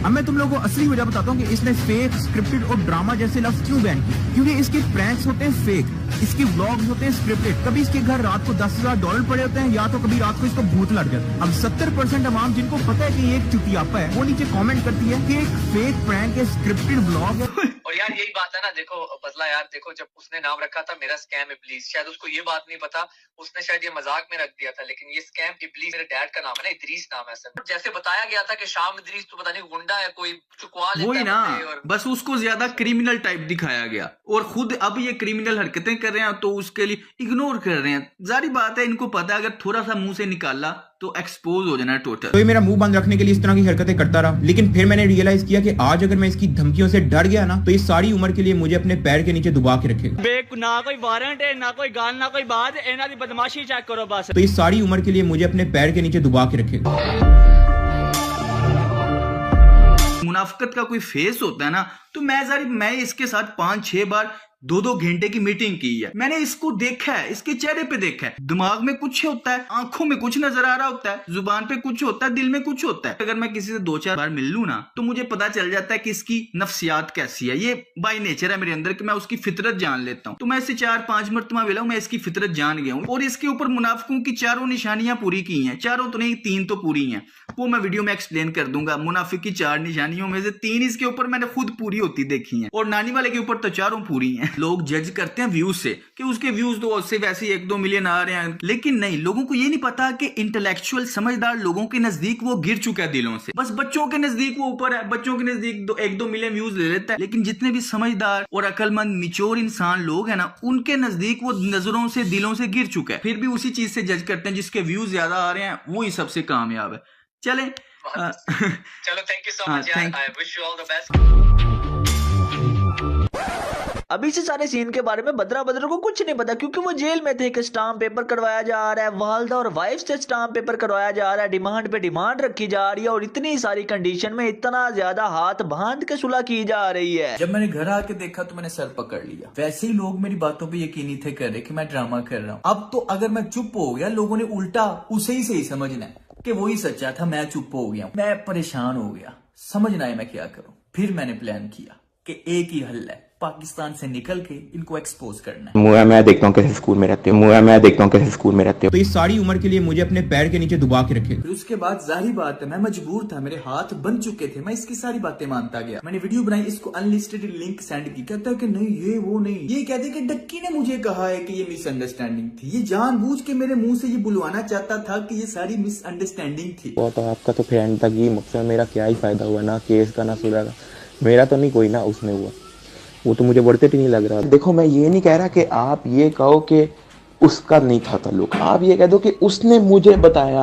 अब मैं तुम लोगों को असली वजह बताता हूँ कि इसने फेक, स्क्रिप्टेड और ड्रामा जैसे लफ्ज क्यों बैन किए। क्योंकि इसके प्रैंक्स होते हैं फेक, इसके व्लॉग्स होते हैं स्क्रिप्टेड। कभी इसके घर रात को $10,000 पड़े होते हैं, या तो कभी रात को इसको भूत लग जाता है। अब 70% अवाम जिनको पता है कि ये एक चुटियापा है, वो नीचे कमेंट करती है कि एक फेक प्रैंक है, स्क्रिप्टेड व्लॉग है। और यार यही बात है ना, देखो बदला यार, देखो जब उसने नाम रखा था मेरा स्कैम इबलीस, शायद उसको ये बात नहीं पता, उसने शायद ये मजाक में रख दिया था, लेकिन ये स्कैम इबलीस मेरे डैड का नाम है ना, इदरीस नाम है सर। जैसे बताया गया था कि शाम इदरीस तो पता नहीं गुंडा है, कोई चुकवा लेता वही है ना, और बस उसको ज्यादा क्रिमिनल टाइप दिखाया गया और खुद अब ये क्रिमिनल हरकतें कर रहे हैं तो उसके लिए इग्नोर कर रहे हैं। जारी बात है, इनको पता है अगर थोड़ा सा मुंह से निकाला तो एक्सपोज हो जाना टोटल। तो ये मेरा मुंह बंद रखने के लिए इस तरह की हरकतें करता रहा, लेकिन फिर मैंने रियलाइज किया कि आज अगर मैं इसकी धमकियों से डर गया ना, तो ये सारी उम्र के लिए मुझे अपने पैर के नीचे दबा के रखेगा। ना कोई वारंट है, ना कोई गाल, ना कोई बात, इन्हां दी बदमाशी चेक करो बस। तो ये सारी उम्र के लिए मुझे अपने पैर के नीचे दबा के रखेगा। मुनाफिकत का कोई फेस होता है ना, तो मैं इसके साथ 5-6 बार 2-2 घंटे की मीटिंग की है। मैंने इसको देखा है, इसके चेहरे पे देखा है, दिमाग में कुछ होता है, आंखों में कुछ नजर आ रहा होता है, जुबान पे कुछ होता है, दिल में कुछ होता है। अगर मैं किसी से 2-4 बार मिल लूं ना, तो मुझे पता चल जाता है कि इसकी नफ्सियात कैसी है। ये बाय नेचर है मेरे अंदर कि मैं उसकी फितरत जान लेता हूँ। तो मैं इससे 4-5 मरतबा मिला हूं, मैं इसकी फितरत जान गया हूँ और इसके ऊपर मुनाफिकों की 4 निशानियां पूरी की हैं। 4 तो नहीं, 3 तो पूरी हैं, वो मैं वीडियो में एक्सप्लेन कर दूंगा। मुनाफिक की 4 निशानियों में से 3 इसके ऊपर मैंने खुद पूरी होती देखी हैं और नानी वाले के ऊपर तो 4 पूरी हैं। लोग जज करते हैं व्यूज से कि उसके व्यूज तो उससे वैसे 1-2 मिलियन आ रहे हैं, लेकिन नहीं, लोगों को ये नहीं पता कि इंटेलेक्चुअल समझदार लोगों के नजदीक वो गिर चुका है दिलों से। बस बच्चों के नजदीक वो ऊपर है, बच्चों के नजदीक 1-2 मिलियन व्यूज ले लेता है, लेकिन जितने भी समझदार और अकलमंद मिच्योर इंसान लोग हैं ना, उनके नजदीक वो नजरों से, दिलों से गिर चुका है। फिर भी उसी चीज से जज करते हैं, जिसके व्यूज ज्यादा आ रहे हैं वो ही सबसे कामयाब है। चले चलो, thank you so much, I wish you all the best. अभी से सारे सीन के बारे में बदरा को कुछ नहीं पता, क्योंकि वो जेल में थे। एक स्टाम्प पेपर करवाया जा रहा है, वालदा और वाइफ से स्टाम्प पेपर करवाया जा रहा है, डिमांड पे डिमांड रखी जा रही है और इतनी सारी कंडीशन में इतना ज्यादा हाथ बांध के सुलह की जा रही है। जब मैंने घर आके देखा तो मैंने सर पकड़ लिया। वैसे ही लोग मेरी बातों पे यकीन नहीं थे कर रहे कि मैं ड्रामा कर रहा हूँ। अब तो अगर मैं चुप हो गया, लोगों ने उल्टा उसे ही सही समझना है कि वही सच्चा था, मैं चुप हो गया। मैं परेशान हो गया, समझ ना आया मैं क्या करूं। फिर मैंने प्लान किया कि एक ही हल है, पाकिस्तान से निकल के इनको एक्सपोज करना है। मैं देखता हूँ कैसे स्कूल में रहते हो। तो ये सारी उम्र के लिए मुझे अपने पैर के नीचे दबा के रखेगा। फिर उसके बाद जाहिर बात है मैं मजबूर था, मेरे हाथ बन चुके थे, मैं इसकी सारी बातें मानता गया। मैंने वीडियो बनाई, इसको अनलिस्टेड लिंक सेंड की। कहता है कि नहीं ये वो नहीं, ये कहते कि डक्की ने मुझे कहा है कि ये मिसअंडरस्टैंडिंग थी। ये जानबूझ के मेरे मुंह से ये बुलवाना चाहता था कि ये सारी मिसअंडरस्टैंडिंग थी। वो तो आपका तो फिर एंड तक ये मकसद, मेरा क्या ही फायदा हुआ ना केस का ना सुलह का। मेरा तो नहीं कोई ना उसमें हुआ, वो तो मुझे बढ़ते ही नहीं लग रहा। देखो मैं ये नहीं कह रहा कि आप ये कहो कि उसका नहीं था ताल्लुक, आप ये कह दो कि उसने मुझे बताया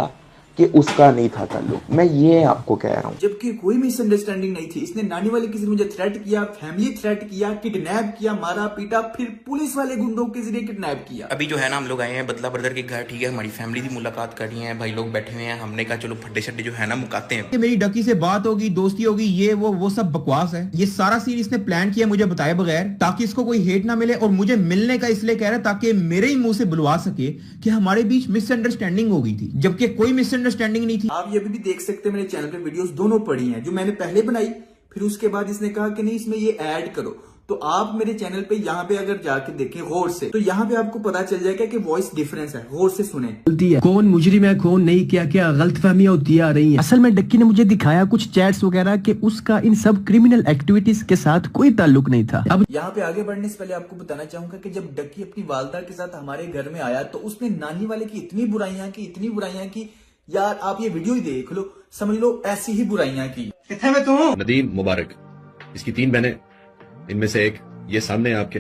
कि उसका नहीं था ताल्लुक। मैं ये आपको कह रहा हूँ। जबकि कोई मिसअंडरस्टैंडिंग नहीं थी। इसने नानी वाले के जरिए मुझे थ्रेट किया, फैमिली थ्रेट किया, किडनैप किया, मारा पीटा, फिर पुलिस वाले गुंडों के जरिए किडनैप किया। अभी जो है ना हम लोग आए हैं बदला ब्रदर के घर, ठीक है, हमारी फैमिली की मुलाकात कर रही है, भाई लोग बैठे हुए हैं, हमने कहा चलो फड्डे शड्डे जो है ना मुकाते हैं। मेरी डकी से बात होगी, दोस्ती होगी, ये वो सब बकवास है। ये सारा सीन इसने प्लान किया मुझे बताए बगैर, ताकि इसको कोई हेट ना मिले, और मुझे मिलने का इसलिए कह रहा है ताकि मेरे ही मुंह से बुलवा सके कि हमारे बीच मिसअंडरस्टैंडिंग हो गई थी, जबकि कोई मिसअंडरस्टैंडिंग नहीं थी। आप ये भी देख सकते हैं मेरे चैनल पे वीडियोस दोनों पड़ी हैं, जो मैंने पहले बनाई, फिर उसके बाद इसने कहा कि नहीं इसमें ये ऐड करो। तो आप मेरे चैनल पे यहाँ पे अगर जाके देखें गौर से, तो यहाँ पे आपको पता चल जाएगा कि वॉइस डिफरेंस है। गौर से सुने। गलती है, कौन मुजरिम है कौन नहीं, क्या क्या गलतफहमियां होती आ रही हैं। असल में डक्की ने मुझे दिखाया कुछ चैट्स वगैरह कि उसका इन सब क्रिमिनल एक्टिविटीज के साथ कोई ताल्लुक नहीं था। अब यहाँ पे आगे बढ़ने से पहले आपको बताना चाहूंगा कि जब डक्की अपनी वालदा के साथ हमारे घर में आया तो उसने नानी वाले की इतनी बुराइयां की यार आप ये वीडियो ही देख लो, समझ लो ऐसी ही बुराइयां की। कितने में तू? नदीम मुबारक, इसकी 3 बहनें, इनमें से एक ये सामने आपके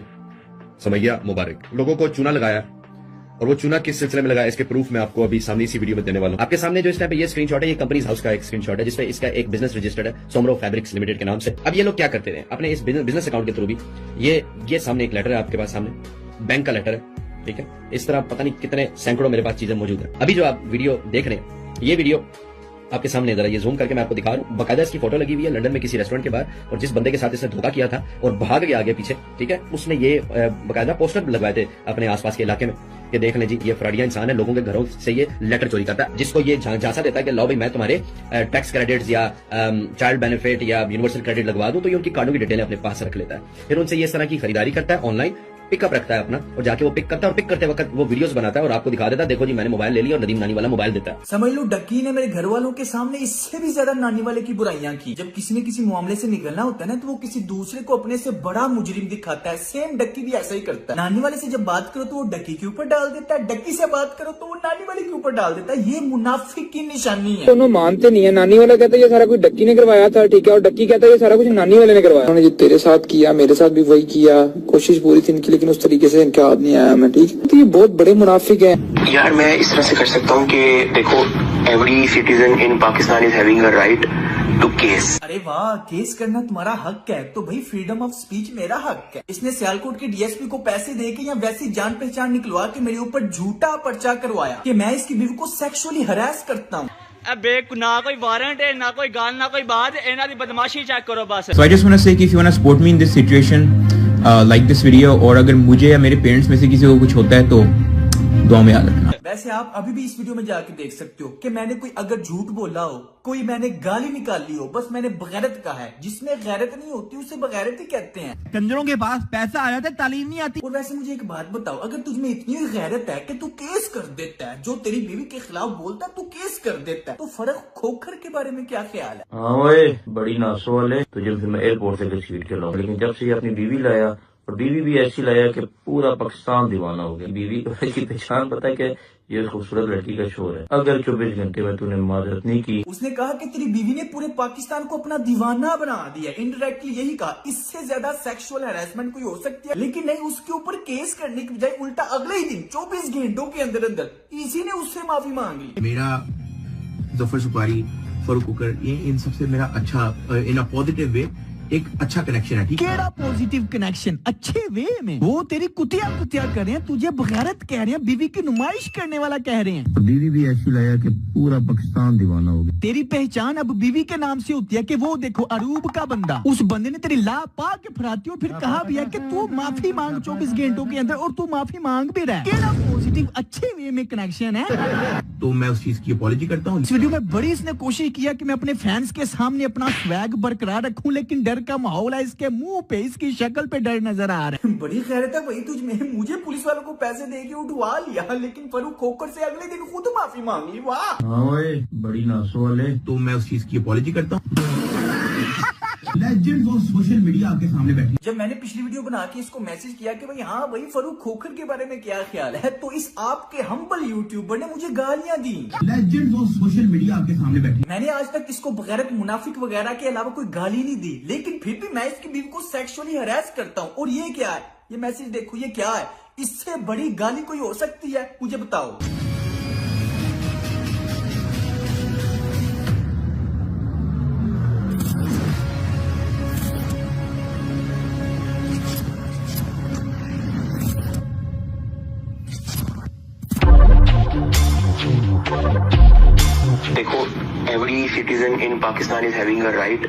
समैया मुबारक, लोगों को चूना लगाया, और वो चूना किस सिलसिले में लगाया इसके प्रूफ मैं आपको अभी सामने इसी वीडियो में देने वाला हूं। आपके सामने जो इस टाइम पे ये स्क्रीनशॉट है, ये कंपनीज हाउस का एक स्क्रीनशॉट है जिसमें इसका एक बिजनेस रजिस्टर्ड है सोमरो फैब्रिक्स लिमिटेड के नाम से। अब ये लोग क्या करते थे अपने इस बिजनेस अकाउंट के थ्रू भी, ये सामने एक लेटर है आपके पास, सामने बैंक का लेटर है, ठीक है, इस तरह पता नहीं कितने सैकड़ों मेरे पास चीजें मौजूद है। अभी जो आप वीडियो देख रहे हैं, ये वीडियो आपके सामने, जरा ये जूम करके मैं आपको दिखा रहा हूँ, बाकायदा इसकी फोटो लगी हुई है लंदन में किसी रेस्टोरेंट के बाहर, और जिस बंदे के साथ इसने धोखा किया था और भाग गया आगे पीछे, ठीक है, उसने ये बाकायदा पोस्टर लगवाए थे अपने आसपास के इलाके में कि देख लें जी ये फ्रॉडिया इंसान है, लोगों के घरों से ये लेटर चोरी करता है, जिसको ये झांसा देता है कि लो भाई मैं तुम्हारे टैक्स क्रेडिट्स या चाइल्ड बेनिफिट या यूनिवर्सल क्रेडिट लगवा दूं, तो ये उनकी कार्डों की डिटेल अपने पास रख लेता है, फिर उनसे ये इस तरह की खरीदारी करता है, ऑनलाइन पिकअप रखता है अपना, और जाके वो पिक करता है, और पिक करते वक्त वो वीडियोस बनाता है और आपको दिखा देता है, देखो जी मैंने मोबाइल ले लिया, और नदीम नानी वाला मोबाइल देता है। समझ लो डक्की ने मेरे घर वालों के सामने इससे भी ज्यादा नानी वाले की बुराइयां की। जब किसी ने किसी मामले से निकलना होता है ना, तो वो किसी दूसरे को अपने से बड़ा मुजरिम दिखाता है। सेम डक्की भी ऐसा ही करता है। नानी वाले से जब बात करो तो वो डक्की के ऊपर डाल देता है, डक्की से बात करो तो वो नानी वाले के ऊपर डाल देता है। ये मुनाफिक की निशानी है। दोनों मानते नहीं है। नानी वाला कहता है ये सारा कुछ डक्की ने करवाया था, ठीक है, और डक्की कहता है ये सारा कुछ नानी वाले ने करवाया। उन्होंने जो तेरे साथ किया मेरे साथ भी वही किया, कोशिश पूरी थी इनकी, लेकिन उस तरीके से याद नहीं आया मैं, ठीक। तो ये बहुत बड़े मुनाफिक हैं। यार मैं इस तरह से कर सकता हूँ कि देखो, every citizen in Pakistan is having a right to case. अरे वाह, केस करना तुम्हारा हक है, तो भाई फ्रीडम ऑफ स्पीच मेरा हक है। इसने सियालकोट के डीएसपी को पैसे देके या वैसी जान पहचान निकलवा के मेरे ऊपर झूठा पर्चा करवाया कि मैं इसकी बीवी को सेक्सुअली हरास करता हूँ। ना कोई वारंट है, ना कोई गाल, ना कोई बात, इन्हां दी बदमाशी चेक करो बस। So I just want to say कि if you want to support me in this situation, like this video, और अगर मुझे या मेरे पेरेंट्स में से किसी को कुछ होता है तो दुआ में याद रखना। वैसे आप अभी भी इस वीडियो में जाके देख सकते हो कि मैंने कोई अगर झूठ बोला हो, कोई मैंने गाली निकाली हो, बस मैंने बगैरत कहा है। जिसमें गैरत नहीं होती उसे बगैरत ही कहते हैं। कंजरों के पास पैसा आ जाता है, तालीम नहीं आती। और वैसे मुझे एक बात बताओ, अगर तुझमें इतनी गैरत है कि तू केस कर देता है, जो तेरी बीवी के खिलाफ बोलता है तू केस कर देता है, तो फर्क खोखर के बारे में क्या ख्याल है? हाँ भाई, बड़ी नासो वाले, तुझे फिर मैं एयरपोर्ट से घसीट के लाऊं, लेकिन जब से ये अपनी बीवी लाया, और बीवी भी ऐसी लाया कि पूरा पाकिस्तान दीवाना हो गया। बीवी की पहचान पता है कि ये खूबसूरत लड़की का शोर है। अगर 24 घंटे में तूने माजरत नहीं की। उसने कहा कि तेरी बीवी ने पूरे पाकिस्तान को अपना दीवाना बना दिया। इनडायरेक्टली यही कहा। इससे ज्यादा सेक्सुअल हैरेसमेंट कोई हो सकती है, लेकिन नहीं, उसके ऊपर केस करने की बजाय उल्टा अगले ही दिन 24 घंटों के अंदर अंदर इसी ने उससे माफी मांग ली। मेरा जफर सुपारी, फारूक कुकर, ये इन सबसे मेरा अच्छा इन अ पॉजिटिव वे एक अच्छा कनेक्शन है, ठीक है। केड़ा पॉजिटिव कनेक्शन? अच्छे वे में। वो तेरी कुतिया कर रहे हैं, तुझे बगैरत कह रहे हैं, बीवी की नुमाइश करने वाला कह रहे हैं। बीवी भी ऐसी लाया कि पूरा पाकिस्तान दीवाना हो गया। तेरी पहचान अब बीवी के नाम से होती है कि वो देखो अरूब का बंदा, उस बंदे ने तेरी ला पा के फराती और फिर कहा भी है कि तू माफी मांग 24 घंटों के अंदर, और तू माफी मांग भी रहा है। केड़ा पॉजिटिव अच्छे वे में कनेक्शन है। तो मैं उस चीज की अपॉलॉजी करता हूँ। इस वीडियो में बड़ी इसने कोशिश किया कि मैं अपने फैंस के सामने अपना स्वैग बरकरार रखूं, लेकिन डर का माहौल है। इसके मुंह पे, इसकी शक्ल पे डर नजर आ रहा है। बड़ी खैरत है भाई तुझमें। मुझे पुलिस वालों को पैसे देके उठवा लिया, लेकिन फरूक खोकर से अगले दिन खुद माफी मांग ली। वाह, हाँ बड़ी नासो वाले। तो मैं उस चीज की अपॉलॉजी करता हूँ। लेजेंड्स ऑफ सोशल मीडिया आपके सामने बैठे। जब मैंने पिछली वीडियो बना के इसको मैसेज किया कि भाई हाँ भाई फरूक खोखर के बारे में क्या ख्याल है, तो इस आपके हम्बल यूट्यूबर ने मुझे गालियां दी। लेजेंड्स ऑफ सोशल मीडिया आपके सामने बैठे। मैंने आज तक इसको बगैरत मुनाफिक वगैरह के अलावा कोई गाली नहीं दी, लेकिन फिर भी मैं इसकी बीवी को सेक्सुअली हरास करता हूँ। और ये क्या है? ये मैसेज देखो, ये क्या है? इससे बड़ी गाली कोई हो सकती है? मुझे बताओ। देखो, every citizen in Pakistan is having a right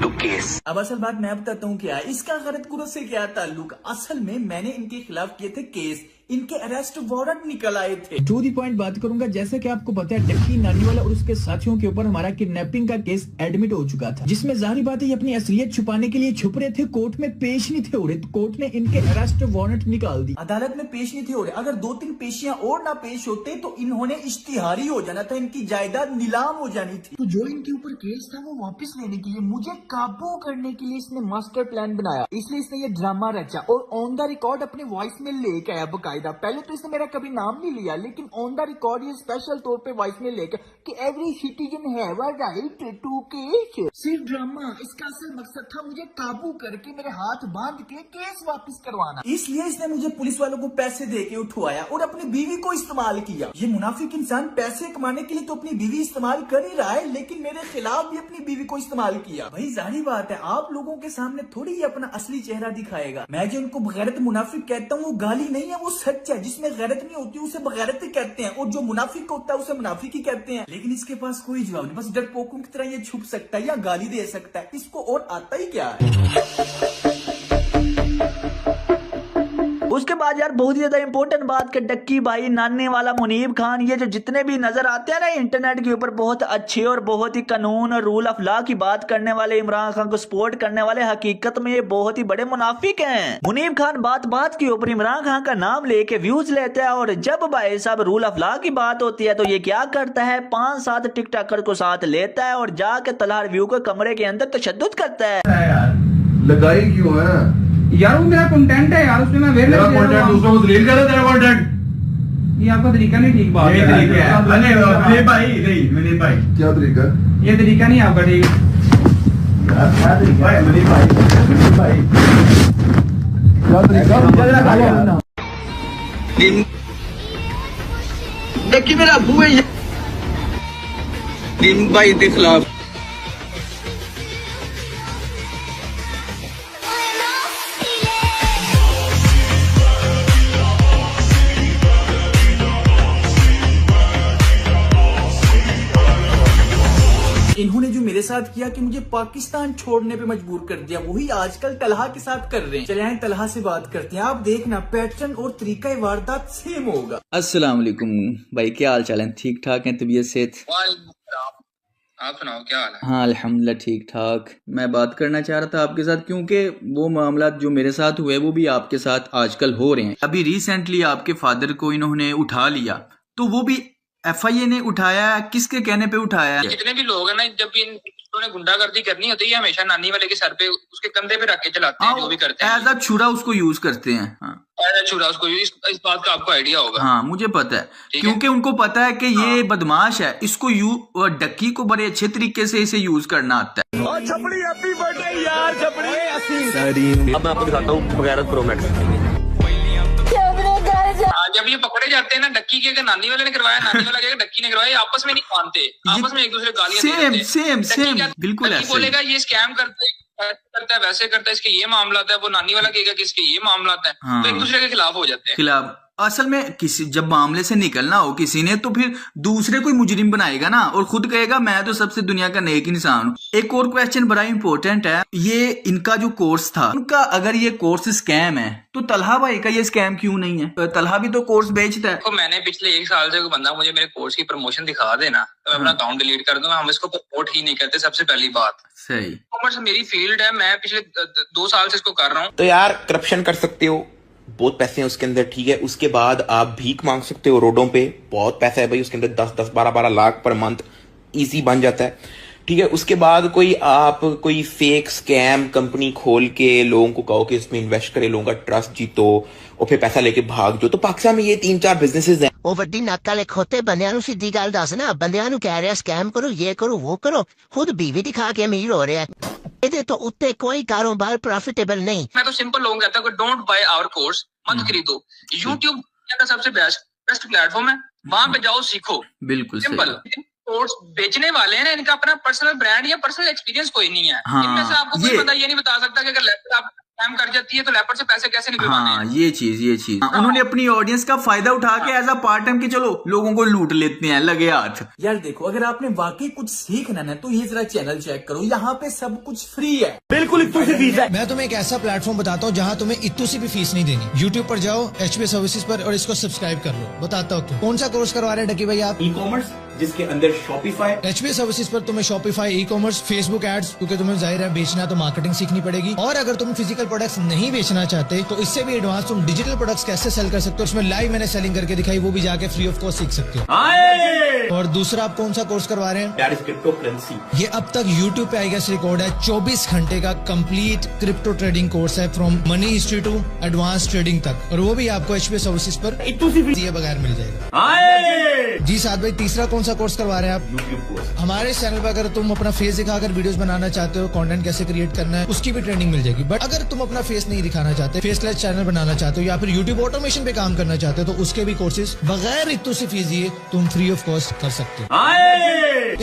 to case. अब असल बात मैं बताता हूँ क्या है इसका गलत गुरु से क्या ताल्लुक। असल में मैंने इनके खिलाफ किए थे केस, इनके अरेस्ट वारंट निकल आए थे। टू दी पॉइंट बात करूंगा, जैसे कि आपको पता है डक्की नानीवाला और उसके साथियों के ऊपर हमारा किडनैपिंग का केस एडमिट हो चुका था, जिसमें जाहिर बात है ये अपनी असलियत छुपाने के लिए छुप रहे थे, कोर्ट में पेश नहीं थे हो रहे, कोर्ट ने इनके अरेस्ट वारंट निकाल दी। अदालत में पेश नहीं थे हो रहे, अगर 2-3 पेशियां और ना पेश होते तो इन्होंने इश्तिहारी हो जाना था, इनकी जायदाद नीलाम हो जानी थी। तो जो इनके ऊपर केस था वो वापस लेने के लिए, मुझे काबू करने के लिए इसने मास्टर प्लान बनाया, इसलिए इसने ये ड्रामा रचा और ऑन द रिकॉर्ड अपने वॉइस में लेके आया बकायदा। पहले तो इसने मेरा कभी नाम नहीं लिया, लेकिन ऑन द रिकॉर्ड ये स्पेशल तौर पे वॉइस में लेकर कि every citizen have a right to case. सिर्फ ड्रामा, इसका असल मकसद था मुझे काबू करके मेरे हाथ बांध के केस वापस करवाना। इसलिए इसने मुझे पुलिस वालों को पैसे दे के उठवाया और अपनी बीवी को इस्तेमाल किया। ये मुनाफिक इंसान पैसे कमाने के लिए तो अपनी बीवी इस्तेमाल कर ही रहा है, लेकिन मेरे खिलाफ भी अपनी बीवी को इस्तेमाल किया। भाई जाहिर बात है आप लोगों के सामने थोड़ी ही अपना असली चेहरा दिखाएगा। मैं जो उनको बगैरत मुनाफिक कहता हूँ वो गाली नहीं है, वो सच है। जिसमें गैरत नहीं होती उसे बगैरत ही कहते हैं, और जो मुनाफिक होता है उसे मुनाफिक ही कहते हैं। लेकिन इसके पास कोई जवाब नहीं, बस डरपोकों की तरह ये छुप सकता है या गाली दे सकता है, इसको और आता ही क्या है। उसके बाद यार बहुत ही ज्यादा इंपॉर्टेंट बात कि डक्की भाई, नानी वाला, मुनीब खान, ये जो जितने भी नजर आते हैं ना इंटरनेट के ऊपर बहुत अच्छे और बहुत ही कानून और रूल ऑफ लॉ की बात करने वाले, इमरान खान को सपोर्ट करने वाले, हकीकत में ये बहुत ही बड़े मुनाफिक हैं। मुनीब खान बात के ऊपर इमरान खान का नाम लेके व्यूज लेता है, और जब भाई साहब रूल ऑफ लॉ की बात होती है तो ये क्या करता है, 5-7 टिकटॉकर को साथ लेता है और जाके तलहा रिव्यू के कमरे के अंदर तशद्दुद करता है। लगाई क्यों है यार? वो मेरा कंटेंट है यार, उसमें मैं तेरा कंटेंट दूसरों को डिलीट कर दे, तेरा कंटेंट। ये आपका तरीका नहीं ठीक बात है। अरे भाई नहीं, मनीष भाई क्या तरीका? ये तरीका नहीं आपका ठीक यार, क्या तरीका है मनीष भाई क्या तरीका? देखिए मेरा अबू है दिन भाई के खिलाफ। इन्होंने जो मेरे साथ किया कि मुझे पाकिस्तान छोड़ने पे मजबूर कर दिया, वही आजकल तलहा के साथ कर रहे हैं। चले आए तलहा से बात करते हैं, आप देखना पैटर्न और तरीका वारदात सेम होगा। अस्सलाम वालेकुम भाई, क्या हाल चाल है? ठीक ठाक है? तबीयत सेहत? आप सुनाओ क्या हाल है? हाँ अल्हम्दुलिल्लाह ठीक ठाक। मैं बात करना चाह रहा था आपके साथ क्योंकि वो मामला जो मेरे साथ हुए वो भी आपके साथ आजकल हो रहे हैं। अभी रिसेंटली आपके फादर को इन्होंने उठा लिया, तो वो भी FIA ने उठाया, किसके कहने पे उठाया? जितने भी लोग हैं ना, जब भी इन्होंने गुंडागर्दी करनी होती है हमेशा नानी वाले के सर पे, उसके कंधे पे रख के चलाते हैं, जो भी करते हैं। एज अ छुरा उसको यूज करते हैं। हाँ। एज अ छुरा उसको, इस बात का आपको आइडिया होगा। हाँ मुझे पता है, क्योंकि उनको पता है कि ये बदमाश है, इसको डक्की को बड़े अच्छे तरीके से इसे यूज करना आता है। छपड़ी हैप्पी बर्थडे यार, छपड़ी। अब मैं आपको दिखाता हूँ बगैरत प्रो मैक्स। जब ये पकड़े जाते हैं ना, डक्की के नानी वाले ने करवाया, नानी वाला के डक्की ने करवाया, आपस में नहीं मानते, आपस में एक दूसरे गालियां सेम बिल्कुल ऐसे। बोलेगा ये स्कैम करता है, वैसे करता है, इसके ये मामला है, वो नानी वाला कहेगा कि इसके ये मामला है। हाँ। तो एक दूसरे के खिलाफ हो जाते हैं। असल में किसी जब मामले से निकलना हो किसी ने, तो फिर दूसरे कोई मुजरिम बनाएगा ना, और खुद कहेगा मैं तो सबसे दुनिया का नेक इंसान हूँ। एक और क्वेश्चन बड़ा इंपॉर्टेंट है, ये इनका जो कोर्स था उनका, अगर ये कोर्स स्कैम है तो तलहा भाई का ये स्कैम क्यों नहीं है? तलहा भी तो कोर्स बेचता है। तो मैंने पिछले 1 साल से कोई बंदा मुझे मेरे कोर्स की प्रमोशन दिखा देना, तो मैं अपना अकाउंट डिलीट कर दूंगा। हम इसको प्रमोट ही नहीं करते, सबसे पहली बात। सही, कॉमर्स मेरी फील्ड है, मैं पिछले 2 साल से इसको कर रहा हूँ। तो यार करप्शन कर सकते हो, बहुत पैसे हैं उसके अंदर, ठीक है। उसके बाद आप भीख मांग सकते हो रोडों पे, बहुत पैसा है भाई उसके अंदर, 10-10, 12-12 लाख पर मंथ इजी बन जाता है, ठीक है। उसके बाद कोई फेक स्कैम कंपनी खोल के लोगों को कहो कि इसमें इन्वेस्ट करे, लोगों का ट्रस्ट जीतो और फिर पैसा लेके भाग जाओ। तो पाकिस्तान में ये 3-4 बिजनेसेस हैं। ਉਹ ਵੱਡੀ ਨੱਕ ਵਾਲੇ ਖੋਤੇ ਬੰਦਿਆਂ ਨੂੰ ਸਿੱਧੀ ਗੱਲ ਦੱਸ ਨਾ, ਬੰਦਿਆਂ ਨੂੰ ਕਹਿ ਰਿਹਾ ਸਕੈਮ ਕਰੋ, ਇਹ ਕਰੋ, वो करो, खुद बीवी दिखा के अमीर हो रहा है। ਇਹਦੇ ਤੋਂ ਉੱਤੇ कोई कारोबार प्रॉफिटेबल नहीं। मैं तो सिंपल लोगों को कहता हूँ, डोंट बाय आवर कोर्स, मत खरीदो। यूट्यूब का सबसे बेस्ट प्लेटफॉर्म है, वहां पे जाओ, सीखो। बिल्कुल सिंपल। कोर्स बेचने वाले हैं ना, इनका अपना पर्सनल ब्रांड या पर्सनल एक्सपीरियंस कोई नहीं है। हाँ, इनमें से आपको कोई बंदा ये नहीं बता सकता कि अगर लैपटॉप स्कैम कर जाती है तो लेपर्ड से पैसे कैसे निकलवाने हैं? हाँ ये चीज उन्होंने अपनी ऑडियंस का फायदा उठा के एज अ पार्ट टाइम के चलो लोगों को लूट लेते हैं, लगे हाथ। यार देखो, अगर आपने वाकई कुछ सीखना है तो ये जरा चैनल चेक करो, यहाँ पे सब कुछ फ्री है, बिल्कुल इत्तू सी फीस है। मैं तुम्हें एक ऐसा प्लेटफॉर्म बताता हूँ जहाँ तुम्हें इत्तू सी भी फीस नहीं देनी। YouTube पर जाओ HB सर्विसेज पर और इसको सब्सक्राइब कर लो। बताता हूँ क्यों। कौन सा कोर्स करवा रहे हैं डकी भाई आप? ई-कॉमर्स, जिसके अंदर शॉपिफाई। HB सर्विसेज पर तुम्हें शॉपिफाई, ई-कॉमर्स, फेसबुक एड्स, क्योंकि तुम्हें जाहिर है बेचना है तो मार्केटिंग सीखनी पड़ेगी। और अगर तुम फिजिकल प्रोडक्ट्स नहीं बेचना चाहते तो इससे भी एडवांस तुम डिजिटल प्रोडक्ट्स कैसे सेल कर सकते हो, उसमें लाइव मैंने सेलिंग करके दिखाई, वो भी जाके फ्री ऑफ कॉस्ट सीख सकते हो। और दूसरा आप कौन सा कोर्स करवा रहे हैं? That is crypto currency. ये अब तक YouTube पे आई गेस रिकॉर्ड है 24 घंटे का कंप्लीट क्रिप्टो ट्रेडिंग कोर्स है, from money history to advance trading तक, और वो भी आपको HB सर्विसेज पर दिए बगैर मिल जाएगा। जी साथ भाई, तीसरा कौन सा कोर्स करवा रहे हैं आप? हमारे चैनल पर अगर तुम अपना फेस दिखाकर वीडियोस बनाना चाहते हो, कंटेंट कैसे क्रिएट करना है, उसकी भी ट्रेनिंग मिल जाएगी। बट अगर तुम अपना फेस नहीं दिखाना चाहते, फेसलेस चैनल बनाना चाहते हो, या फिर YouTube ऑटोमेशन पे काम करना चाहते हो, तो उसके भी कोर्सेज बगैर इतनी सी फीस दिए तुम फ्री ऑफ कॉस्ट कर सकते हो।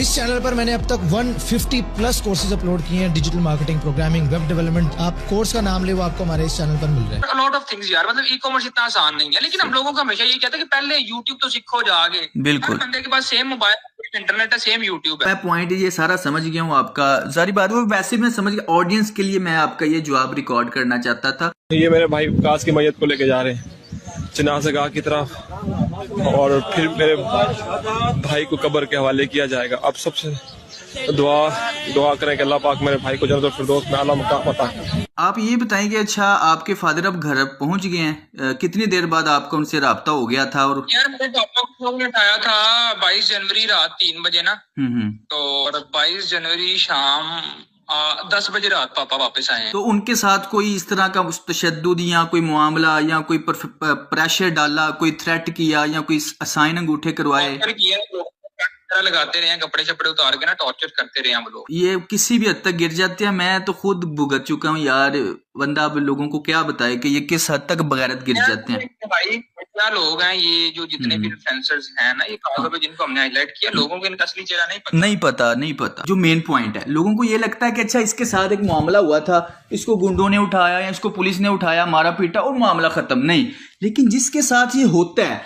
इस चैनल पर मैंने अब तक 150 प्लस कोर्सेज अपलोड किए हैं, digital marketing, programming, web development. आप कोर्स का नाम ले, वो आपको हमारे इस चैनल पर मिल रहा है। लॉट ऑफ थिंग्स यार, मतलब ई-कॉमर्स इतना आसान नहीं है, लेकिन हम लोगों का हमेशा यही कहता है कि पहले YouTube तो सीखो जाके। बिल्कुल, बंदे के पास सेम मोबाइल, इंटरनेट है, सेम YouTube है। मैं पॉइंट ये सारा समझ गया हूँ आपका, सारी बात वो वैसे मैं समझ गया। ऑडियंस के लिए मैं आपका ये जवाब रिकॉर्ड करना चाहता था। ये मेरे भाई काश की मैयत को लेके जा रहे हैं जनाज़गाह की तरफ, और फिर मेरे भाई को कब्र के हवाले किया जाएगा। अब सबसे दुआ करें कि अल्लाह पाक मेरे भाई को जन्नतुल फिरदौस में आला मकाम अता करे। आप ये बताएंगे, अच्छा आपके फादर अब घर पहुंच गए हैं, कितनी देर बाद आपका उनसे राब्ता हो गया था? और यार मेरे पापा को उठाया था 22 जनवरी रात 3 बजे ना, तो 22 जनवरी शाम 10 बजे रात पापा वापस आए हैं। तो उनके साथ कोई इस तरह का तशद्दुद या कोई मामला या कोई प्रेशर डाला, कोई थ्रेट किया या कोई साइन अंगूठे करवाए? लगाते रहे हैं, कपड़े शपड़े उतार के ना टॉर्चर करते रहे हम लोग। ये किसी भी हद तक गिर जाते हैं। मैं तो खुद भुगत चुका हूँ यार, बंदा अब लोगों को क्या बताए कि ये किस हद तक बगैरत गिर जाते हैं। भाई क्या लोग हैं ये जो जितने भी इन्फ्लुएंसर्स हैं ना, ये खासतौर जिनको हमने हाईलाइट किया, लोगों को इनका असली चेहरा नहीं पता। जो मेन पॉइंट है, लोगों को ये लगता है कि अच्छा इसके साथ एक मामला हुआ था, इसको गुंडों ने उठाया या इसको पुलिस ने उठाया, मारा पीटा और मामला खत्म। नहीं, लेकिन जिसके साथ ये होता है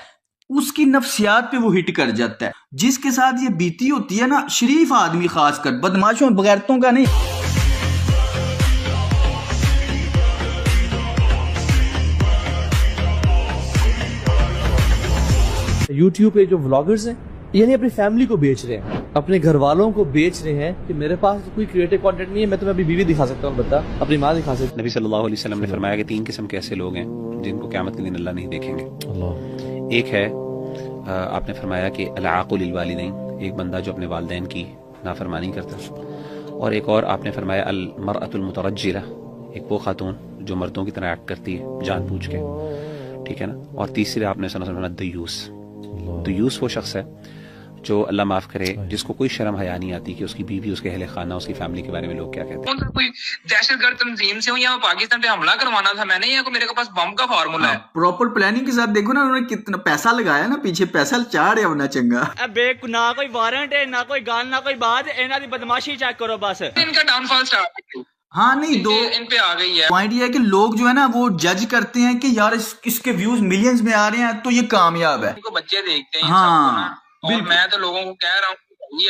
उसकी नफ्सियात पे वो हिट कर जाता है। जिसके साथ ये बीती होती है ना, शरीफ आदमी खासकर, बदमाशों बगैरतों का नहीं। YouTube पे जो व्लॉगर्स हैं, यानी अपनी फैमिली को बेच रहे हैं, अपने घर वालों को बेच रहे हैं कि मेरे पास कोई क्रिएटिव कंटेंट नहीं है, मैं तुम्हें अपनी बीवी दिखा सकता हूँ, बता अपनी माँ दिखा सकता हूँ। नबी सल्लल्लाहु अलैहि वसल्लम ने फरमाया कि 3 किस्म के ऐसे लोग हैं जिनको क़यामत के दिन अल्लाह नहीं देखेंगे। एक है, आपने फरमाया कि अल-आक़ुल लिल-वालिदैन, एक बंदा जो अपने वालिदैन की नाफरमानी करता। और एक और आपने फरमाया अल-मरअतुल मुतरज्जिला, एक वो खातून जो मर्दों की तरह एक्ट करती है जानबूझ के, ठीक है ना। और तीसरे आपने सुना दयूस। दयूस वो शख्स है जो अल्लाह माफ करे, जिसको कोई शर्म हया नहीं आती कि उसकी बीवी, उसके अहले खाना, उसकी फैमिली के बारे में लोग क्या कहते हैं। कोई दहशतगर्द तंजीम से हूँ या पाकिस्तान पे हमला करवाना था मैंने, या मेरे पास बम का फार्मूला है। प्रॉपर प्लानिंग के साथ देखो ना, उन्होंने कितना पैसा लगाया ना, पीछे पैसा चाड़ है चंगा। ना कोई वारंट है, ना कोई गाल, ना कोई बात, इन्हां दी बदमाशी चेक करो बस। इनका डाउनफॉल स्टार्ट हाँ नहीं, दो इन पे आ गई है। पॉइंट ये है कि लोग जो है ना वो जज करते हैं कि यार इसके व्यूज मिलियंस में आ रहे हैं तो ये कामयाब है। इनको बच्चे देखते हैं। हाँ, और मैं तो लोगों को कह रहा हूँ,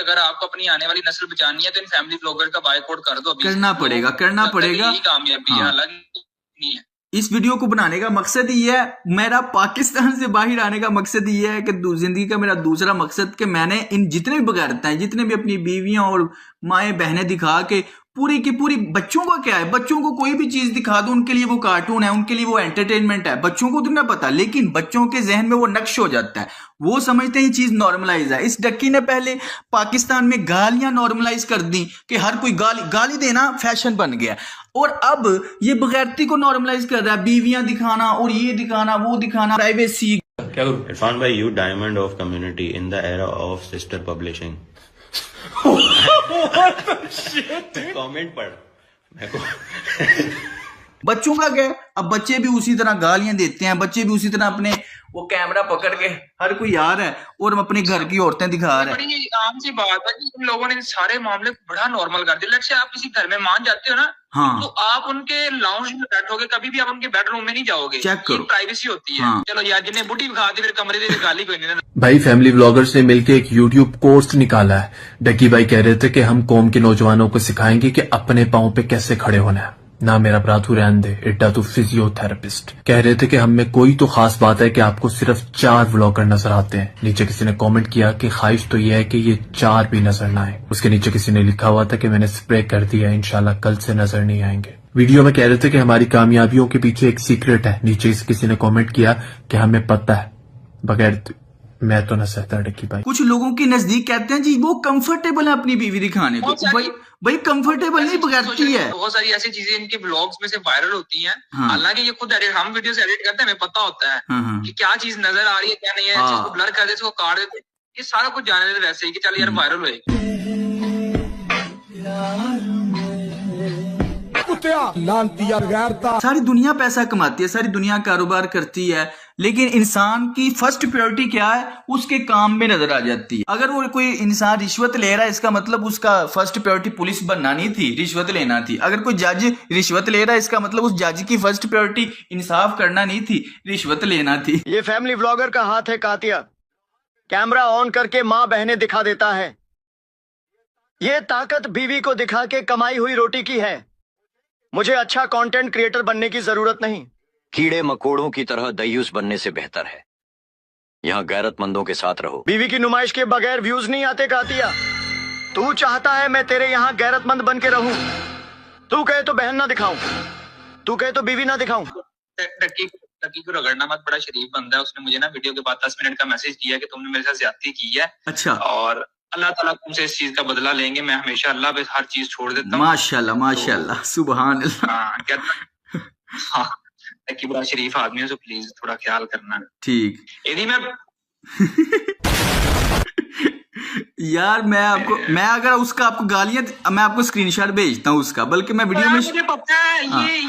अगर आपको अपनी आने वाली नस्ल बचानी है तो इन फैमिली ब्लॉगर का बायकॉट कर दो। करना पड़ेगा। कामयाबी है, अलग नहीं है। इस वीडियो को बनाने का मकसद ये है, मेरा पाकिस्तान से बाहर आने का मकसद ये है कि जिंदगी का मेरा दूसरा मकसद कि मैंने इन जितने भी बगैरता हैं, जितने भी अपनी बीवियां और माएँ बहनें दिखा के पूरी की पूरी, बच्चों का क्या है, बच्चों को कोई भी चीज दिखा दो उनके लिए वो कार्टून है, उनके लिए वो एंटरटेनमेंट है, बच्चों को तो ना पता, लेकिन बच्चों के जहन में वो नक्श हो जाता है, वो समझते हैं ये चीज नॉर्मलाइज है। इस डक्की ने पहले पाकिस्तान में गालियां नॉर्मलाइज कर दी कि हर कोई गाली देना फैशन बन गया, और अब ये बगैरती को नॉर्मलाइज कर रहा है, बीवियां दिखाना और ये दिखाना वो दिखाना, प्राइवेसी। क्या इरफान भाई, you diamond of community in the era of sister publishing. Comment पढ़ बच्चों का क्या, अब बच्चे भी उसी तरह गालियां देते हैं, बच्चे भी उसी तरह अपने वो कैमरा पकड़ के हर कोई आ रहा है और हम अपने घर की औरतें दिखा रहे हैं। बड़ी आम सी बात है कि इन लोगों ने सारे मामले को बड़ा नॉर्मल कर दिया। लेट्स से आप किसी घर में मान जाते हो ना, हाँ। तो आप उनके लाउंज में बैठोगे, कभी भी आप उनके बेडरूम में नहीं जाओगे। चेक करो, प्राइवेसी होती है। हाँ। चलो यार, जिन्हें बुढ़ी खा दी फिर कमरे दे गाली कोई नहीं। भाई फैमिली व्लॉगर्स ने मिलकर एक यूट्यूब कोर्स निकाला है। डक्की भाई कह रहे थे कि हम कौम के नौजवानों को सिखाएंगे कि अपने पांव पे कैसे खड़े होना है। ना मेरा ब्राथू रहन दे, इट्टा तो फिजियोथेरेपिस्ट। कह रहे थे कि हम में कोई तो खास बात है कि आपको सिर्फ 4 व्लॉगर नजर आते हैं। नीचे किसी ने कमेंट किया कि ख्वाहिश तो यह है कि ये 4 भी नजर ना आए। उसके नीचे किसी ने लिखा हुआ था कि मैंने स्प्रे कर दिया, इंशाल्लाह कल से नजर नहीं आएंगे। वीडियो में कह रहे थे कि हमारी कामयाबियों के पीछे एक सीक्रेट है। नीचे किसी ने कमेंट किया कि हमें पता है, बगैर मैं तो न सहता डक्की भाई। कुछ लोगों के नजदीक कहते हैं जी वो कंफर्टेबल है अपनी बीवी दिखाने को। भाई कंफर्टेबल नहीं बगैरती है। बहुत सारी ऐसी चीजें इनके ब्लॉग्स में से वायरल होती हैं। हालांकि ये खुद एडिट, हम वीडियोस एडिट करते हैं, हमें पता होता है कि क्या चीज नजर आ रही है क्या नहीं है। चीज को ब्लर कर देते, इसको काट देते, ये सारा कुछ जाने देते वैसे ही कि चल यार वायरल होएगी। सारी दुनिया पैसा कमाती है, सारी दुनिया कारोबार करती है, लेकिन इंसान की फर्स्ट प्रायोरिटी क्या है? उसके काम में नजर आ जाती है। अगर वो कोई इंसान रिश्वत ले रहा है, इसका मतलब उसका फर्स्ट प्रायोरिटी पुलिस बनना नहीं थी, रिश्वत लेना थी। अगर कोई जज रिश्वत ले रहा है, इसका मतलब उस जज की फर्स्ट प्रायोरिटी इंसाफ करना नहीं थी, रिश्वत लेना थी। ये फैमिली व्लॉगर का हाथ है कातिया, कैमरा ऑन करके माँ बहने दिखा देता है। ये ताकत बीवी को दिखा के कमाई हुई रोटी की है। मुझे अच्छा कंटेंट क्रिएटर बनने की जरूरत नहीं। कीड़े मकोड़ों की तरह दयूस बनने से बेहतर है यहाँ गैरतमंदों के साथ रहो। बीवी की नुमाइश के बगैर व्यूज नहीं आते कातिया। तू चाहता है मैं तेरे यहाँ गैरतमंद बन के रहूं। तू कहे तो बहन ना दिखाऊं, तू कहे तो बीवी ना दिखाऊं। डक्की को रगड़ना मत, बड़ा शरीफ बंदा है। उसने मुझे ना वीडियो के बाद 10 मिनट का मैसेज किया कि तुमने मेरे साथ ज्यादती की है। अच्छा। और अल्लाह ताला तुमसे इस चीज का बदला लेंगे। मैं हमेशा अल्लाह पे हर चीज छोड़ देता हूँ। माशाल्लाह माशाल्लाह, सुभान अल्लाह। हाँ, डक्की बड़ा शरीफ आदमी है, तो प्लीज थोड़ा ख्याल करना। ठीक। यदि मैं यार मैं अगर उसका आपको गालियां, मैं आपको स्क्रीनशॉट भेजता हूँ उसका, बल्कि मैं वीडियो में मुझे पता है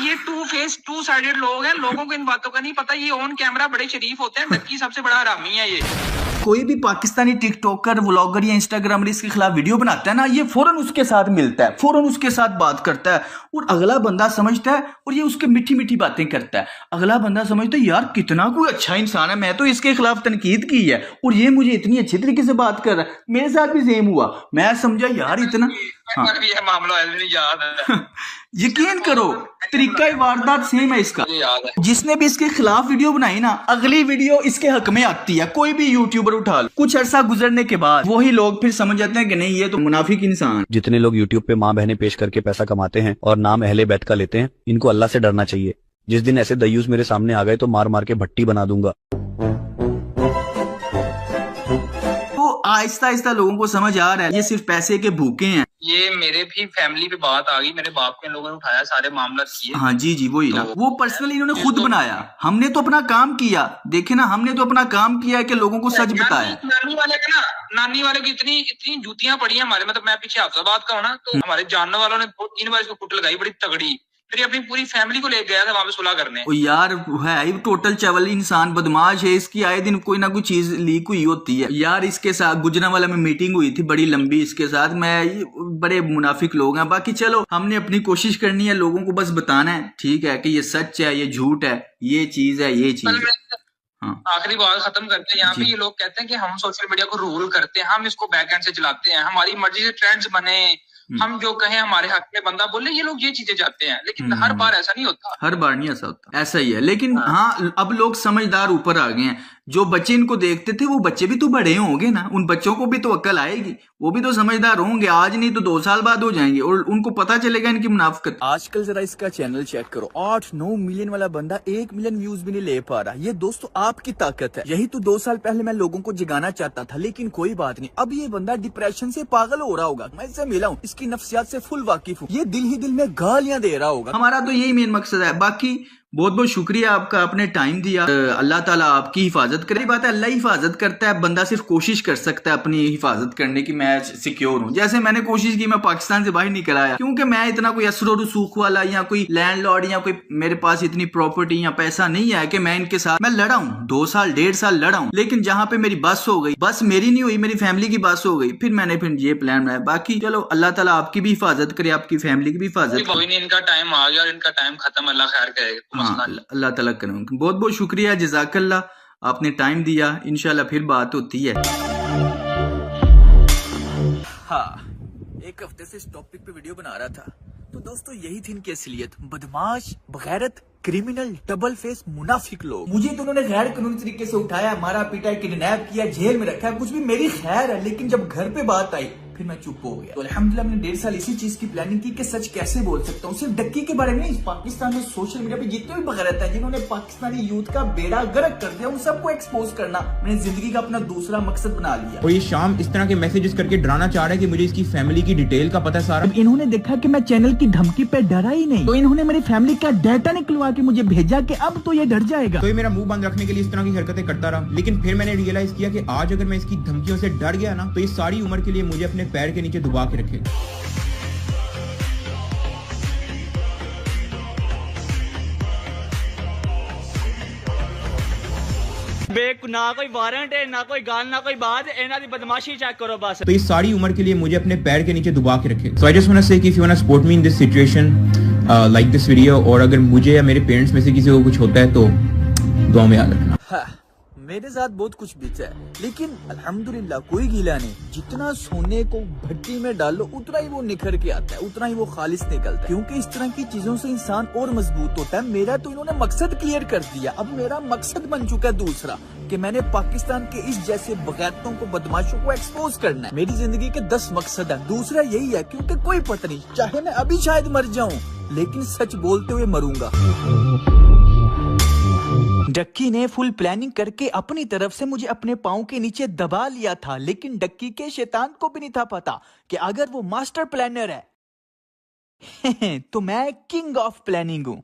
ये टू फेस टू साइडेड लोग हैं। लोगों को इन बातों का नहीं पता। ये ऑन कैमरा बड़े शरीफ होते हैं। डक्की सबसे बड़ा हरामी है। ये कोई भी पाकिस्तानी टिकटॉकर, व्लॉगर या इंस्टाग्रामर इसके खिलाफ वीडियो बनाता है ना, ये फौरन उसके साथ मिलता है, फौरन उसके साथ बात करता है, और अगला बंदा समझता है, और ये उसके मीठी मीठी बातें करता है। अगला बंदा समझता है यार कितना कोई अच्छा इंसान है, मैं तो इसके खिलाफ तनकीद की है और ये मुझे इतनी अच्छी तरीके से बात कर रहा है। मेरे साथ भी सेम हुआ। मैं समझा यार इतना मामला याद है। यकीन करो, तरीका वारदात सेम है इसका। जिसने भी इसके खिलाफ वीडियो बनाई ना, अगली वीडियो इसके हक में आती है। कोई भी यूट्यूबर उठा लो, कुछ अरसा गुजरने के बाद वही लोग फिर समझ जाते हैं कि नहीं ये तो मुनाफिक इंसान। जितने लोग यूट्यूब पे माँ बहनें पेश करके पैसा कमाते हैं और नाम अहले बैत का लेते हैं, इनको अल्लाह से डरना चाहिए। जिस दिन ऐसे दयूस मेरे सामने आ गए तो मार मार के भट्टी बना दूंगा। आहिस्ता आहिस्ता लोगों को समझ आ रहा है ये सिर्फ पैसे के भूखे हैं। ये मेरे भी फैमिली पे बात आ गई, मेरे बाप के इन लोगों ने उठाया, सारे मामला किए। हाँ जी वही ना, वो पर्सनली इन्होंने खुद बनाया। हमने तो अपना काम किया, देखे ना, हमने तो अपना काम किया है कि लोगों को सच बताया। नानी वाले की इतनी जूतियां पड़ी हैं हमारे, मतलब मैं पीछे हाफजाबाद का हूँ ना, तो हमारे जानने वालों ने 2-3 बार इसको कुट लगाई बड़ी तगड़ी। फिर अपनी पूरी फैमिली को ले गया था वहां पे सुलह करने। ओ यार है टोटल चावल इंसान, बदमाश है। इसकी आए दिन कोई ना कोई चीज लीक हुई होती है। यार इसके साथ गुजरांवाला में मीटिंग हुई थी बड़ी लंबी इसके साथ। मैं बड़े मुनाफिक लोग हैं। बाकी चलो, हमने अपनी कोशिश करनी है, लोगों को बस बताना है, ठीक है, कि ये सच है, ये झूठ है, ये चीज है, ये चीज है। आखिरी बात खत्म करते हैं। यहाँ पे ये लोग कहते हैं कि हम सोशल मीडिया को रूल करते हैं, हम इसको बैक एंड से चलाते हैं, हमारी मर्जी से ट्रेंड्स बने, हम जो कहें हमारे हक में बंदा बोले। ये लोग ये चीजें चाहते हैं, लेकिन हर बार ऐसा नहीं होता। हर बार नहीं ऐसा होता, ऐसा ही है। लेकिन हाँ, अब लोग समझदार ऊपर आ गए हैं। जो बच्चे इनको देखते थे वो बच्चे भी तो बड़े होंगे ना, उन बच्चों को भी तो अक्ल आएगी, वो भी तो समझदार होंगे। आज नहीं तो 2 साल बाद हो जाएंगे और उनको पता चलेगा इनकी मुनाफिकत। आजकल जरा इसका चैनल चेक करो, 8-9 मिलियन वाला बंदा 1 मिलियन व्यूज भी नहीं ले पा रहा। ये दोस्तों आपकी ताकत है। यही तो 2 साल पहले मैं लोगों को जगाना चाहता था, लेकिन कोई बात नहीं, अब ये बंदा डिप्रेशन से पागल हो रहा होगा। मैं इससे मिला हूँ, इसकी नफ्सियात से फुल वाकिफ हूँ। ये दिल ही दिल में गालियां दे रहा होगा। हमारा तो यही मेन मकसद है। बाकी बहुत बहुत शुक्रिया आपका, आपने टाइम दिया। अल्लाह ताला आपकी हिफाजत करे। बात है, अल्लाह हिफाजत करता है, बंदा सिर्फ कोशिश कर सकता है अपनी हिफाजत करने की। मैं सिक्योर हूँ, जैसे मैंने कोशिश की, मैं पाकिस्तान से बाहर निकल आया, क्योंकि मैं इतना कोई असर रसूख वाला या कोई लैंडलॉर्ड या कोई मेरे पास इतनी प्रॉपर्टी या पैसा नहीं है कि मैं इनके साथ मैं लड़ा हूँ। 2 साल 1.5 साल लड़ा हूँ, लेकिन जहाँ पे मेरी बस हो गई, बस मेरी नहीं हुई, मेरी फैमिली की बस हो गई, फिर मैंने ये प्लान बनाया। बाकी चलो अल्लाह ताला आपकी भी हिफाजत करे, आपकी फैमिली की भी हिफाजत करे। इनका टाइम आ गया और इनका टाइम खत्म, अल्लाह खैर करेगा। हाँ, अल्लाह ताला करें। बहुत बहुत शुक्रिया, जज़ाकल्लाह, आपने टाइम दिया। इंशाल्लाह फिर बात होती है। हाँ, एक हफ्ते से इस टॉपिक पे वीडियो बना रहा था, तो दोस्तों यही थी इनकी असलियत। बदमाश, बगैरत, क्रिमिनल, डबल फेस, मुनाफिक लोग। मुझे तो उन्होंने गैर कानूनी तरीके से उठाया, मारा पीटा, किडनैप किया, जेल में रखा, कुछ भी मेरी खैर है, लेकिन जब घर पे बात आई फिर मैं चुप हो गया। तो अल्हम्दुलिल्लाह मैंने 1.5 साल इसी चीज की प्लानिंग की कि सच कैसे बोल सकता हूँ। सिर्फ डक्की के बारे में नहीं, पाकिस्तान में सोशल मीडिया पे जितने भी बगैरत है जिन्होंने पाकिस्तानी यूथ का बेड़ा गर्क कर दिया, उन सबको एक्सपोज करना मैंने जिंदगी का अपना दूसरा मकसद बना लिया। और ये शाम इस तरह के मैसेजेस करके डराना चाह रहा है कि मुझे इसकी फैमिली की डिटेल का पता सारा। इन्होंने देखा कि मैं चैनल की धमकी पे डरा ही नहीं, तो इन्होंने मेरी फैमिली का डाटा निकलवा के मुझे भेजा कि अब तो ये डर जाएगा। तो ये मेरा मुंह बंद रखने के लिए इस तरह की हरकतें करता रहा, लेकिन फिर मैंने रियलाइज किया कि आज अगर मैं इसकी धमकियों से डर गया ना, तो ये सारी उम्र के लिए मुझे अपने पैर के नीचे दबा के रखेगा। ना कोई वारंट है, ना कोई गाल, ना कोई बात, इन्हां दी बदमाशी चेक करो बस। तो ये सारी उम्र के लिए मुझे अपने पैर के नीचे दबा के रखे। So I just want to say कि if you want to support me in this situation, like this video, और अगर मुझे या मेरे पेरेंट्स में से किसी को कुछ होता है तो दुआ में याद रखना। हाँ, मेरे साथ बहुत कुछ बीता है, लेकिन अल्हम्दुलिल्लाह कोई गीला नहीं। जितना सोने को भट्टी में डालो उतना ही वो निखर के आता है, उतना ही वो खालिस निकलता है, क्योंकि इस तरह की चीजों से इंसान और मजबूत होता है। मेरा तो इन्होंने मकसद क्लियर कर दिया, अब मेरा मकसद बन चुका है दूसरा, कि मैंने पाकिस्तान के इस जैसे बगैरतों को, बदमाशों को एक्सपोज करना है। मेरी जिंदगी के 10 मकसद है, दूसरा यही है, क्योंकि कोई पता नहीं, चाहे मैं अभी शायद मर जाऊं, लेकिन सच बोलते हुए मरूंगा। डक्की ने फुल प्लानिंग करके अपनी तरफ से मुझे अपने पाँव के नीचे दबा लिया था, लेकिन डक्की के शैतान को भी नहीं था पता कि अगर वो मास्टर प्लानर है तो मैं किंग ऑफ प्लानिंग हूँ।